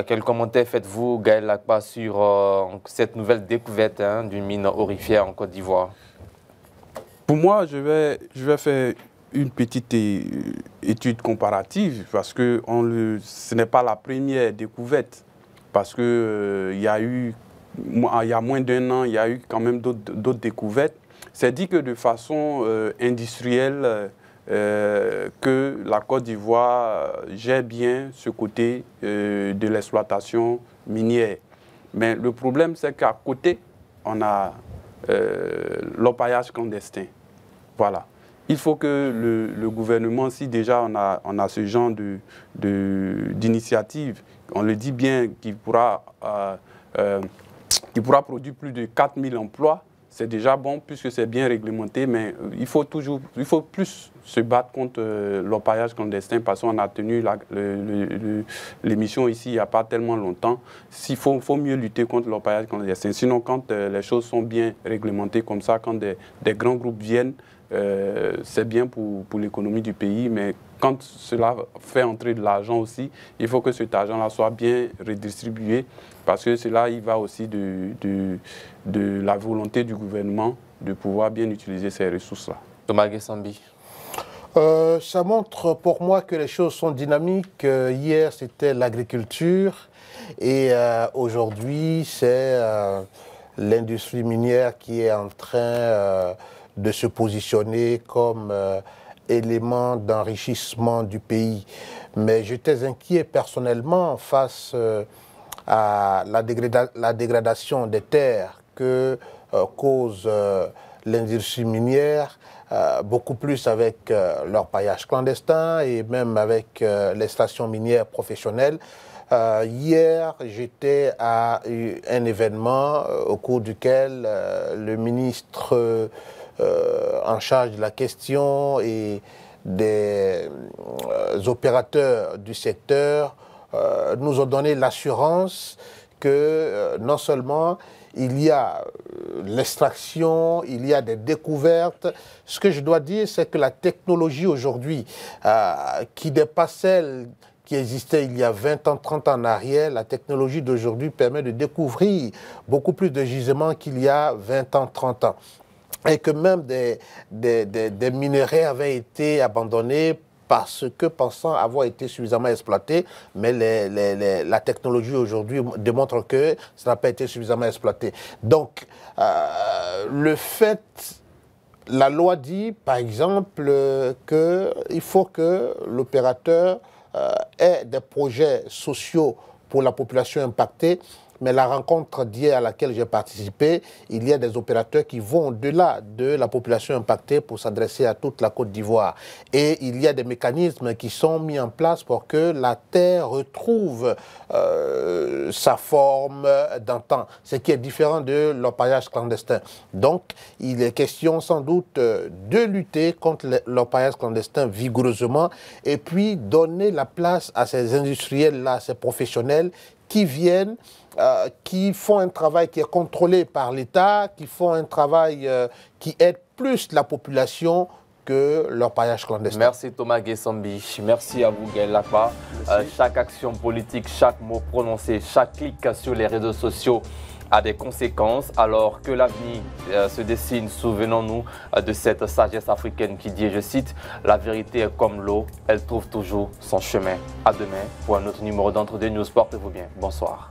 Quel commentaire faites-vous, Gaël Akpa, sur cette nouvelle découverte d'une mine aurifère en Côte d'Ivoire? Pour moi, je vais faire une petite étude comparative parce que ce n'est pas la première découverte. Parce que il y a moins d'1 an, il y a eu quand même d'autres découvertes. C'est dit que de façon industrielle, que la Côte d'Ivoire gère bien ce côté de l'exploitation minière. Mais le problème, c'est qu'à côté, on a l'orpaillage clandestin. Voilà. Il faut que le gouvernement, si déjà on a ce genre d'initiative, on le dit bien, qu'il pourra produire plus de 4000 emplois, c'est déjà bon puisque c'est bien réglementé, mais il faut plus se battre contre l'orpaillage clandestin parce qu'on a tenu l'émission ici il n'y a pas tellement longtemps. Il faut mieux lutter contre l'orpaillage clandestin. Sinon, quand les choses sont bien réglementées comme ça, quand des grands groupes viennent, c'est bien pour l'économie du pays, mais quand cela fait entrer de l'argent aussi, il faut que cet argent-là soit bien redistribué parce que cela, il va aussi de la volonté du gouvernement de pouvoir bien utiliser ces ressources-là. Thomas Gessambi. Ça montre pour moi que les choses sont dynamiques. Hier, c'était l'agriculture et aujourd'hui, c'est l'industrie minière qui est en train de se positionner comme élément d'enrichissement du pays. Mais j'étais inquiet personnellement face à la dégradation des terres que cause l'industrie minière, beaucoup plus avec l'orpaillage clandestin et même avec les stations minières professionnelles. Hier, j'étais à un événement au cours duquel le ministre en charge de la question et des opérateurs du secteur nous ont donné l'assurance que non seulement il y a l'extraction, il y a des découvertes. Ce que je dois dire, c'est que la technologie aujourd'hui, qui dépasse celle qui existait il y a 20 ans, 30 ans en arrière, la technologie d'aujourd'hui permet de découvrir beaucoup plus de gisements qu'il y a 20 ans, 30 ans. Et que même des minerais avaient été abandonnés parce que pensant avoir été suffisamment exploité, mais la technologie aujourd'hui démontre que ça n'a pas été suffisamment exploité. Donc, le fait, la loi dit, par exemple, qu'il faut que l'opérateur ait des projets sociaux pour la population impactée. Mais la rencontre d'hier à laquelle j'ai participé, il y a des opérateurs qui vont au-delà de la population impactée pour s'adresser à toute la Côte d'Ivoire. Et il y a des mécanismes qui sont mis en place pour que la terre retrouve sa forme d'antan, ce qui est différent de l'orpaillage clandestin. Donc, il est question sans doute de lutter contre l'orpaillage clandestin vigoureusement et puis donner la place à ces industriels-là, ces professionnels qui viennent, qui font un travail qui est contrôlé par l'État, qui font un travail qui aide plus la population que l'orpaillage clandestin. Merci Thomas Guessambi, merci à vous Gaël Lapa. Chaque action politique, chaque mot prononcé, chaque clic sur les réseaux sociaux a des conséquences. Alors que l'avenir se dessine, souvenons-nous de cette sagesse africaine qui dit, je cite, « La vérité est comme l'eau, elle trouve toujours son chemin ». À demain pour un autre numéro d'Entre deux News. Portez-vous bien. Bonsoir.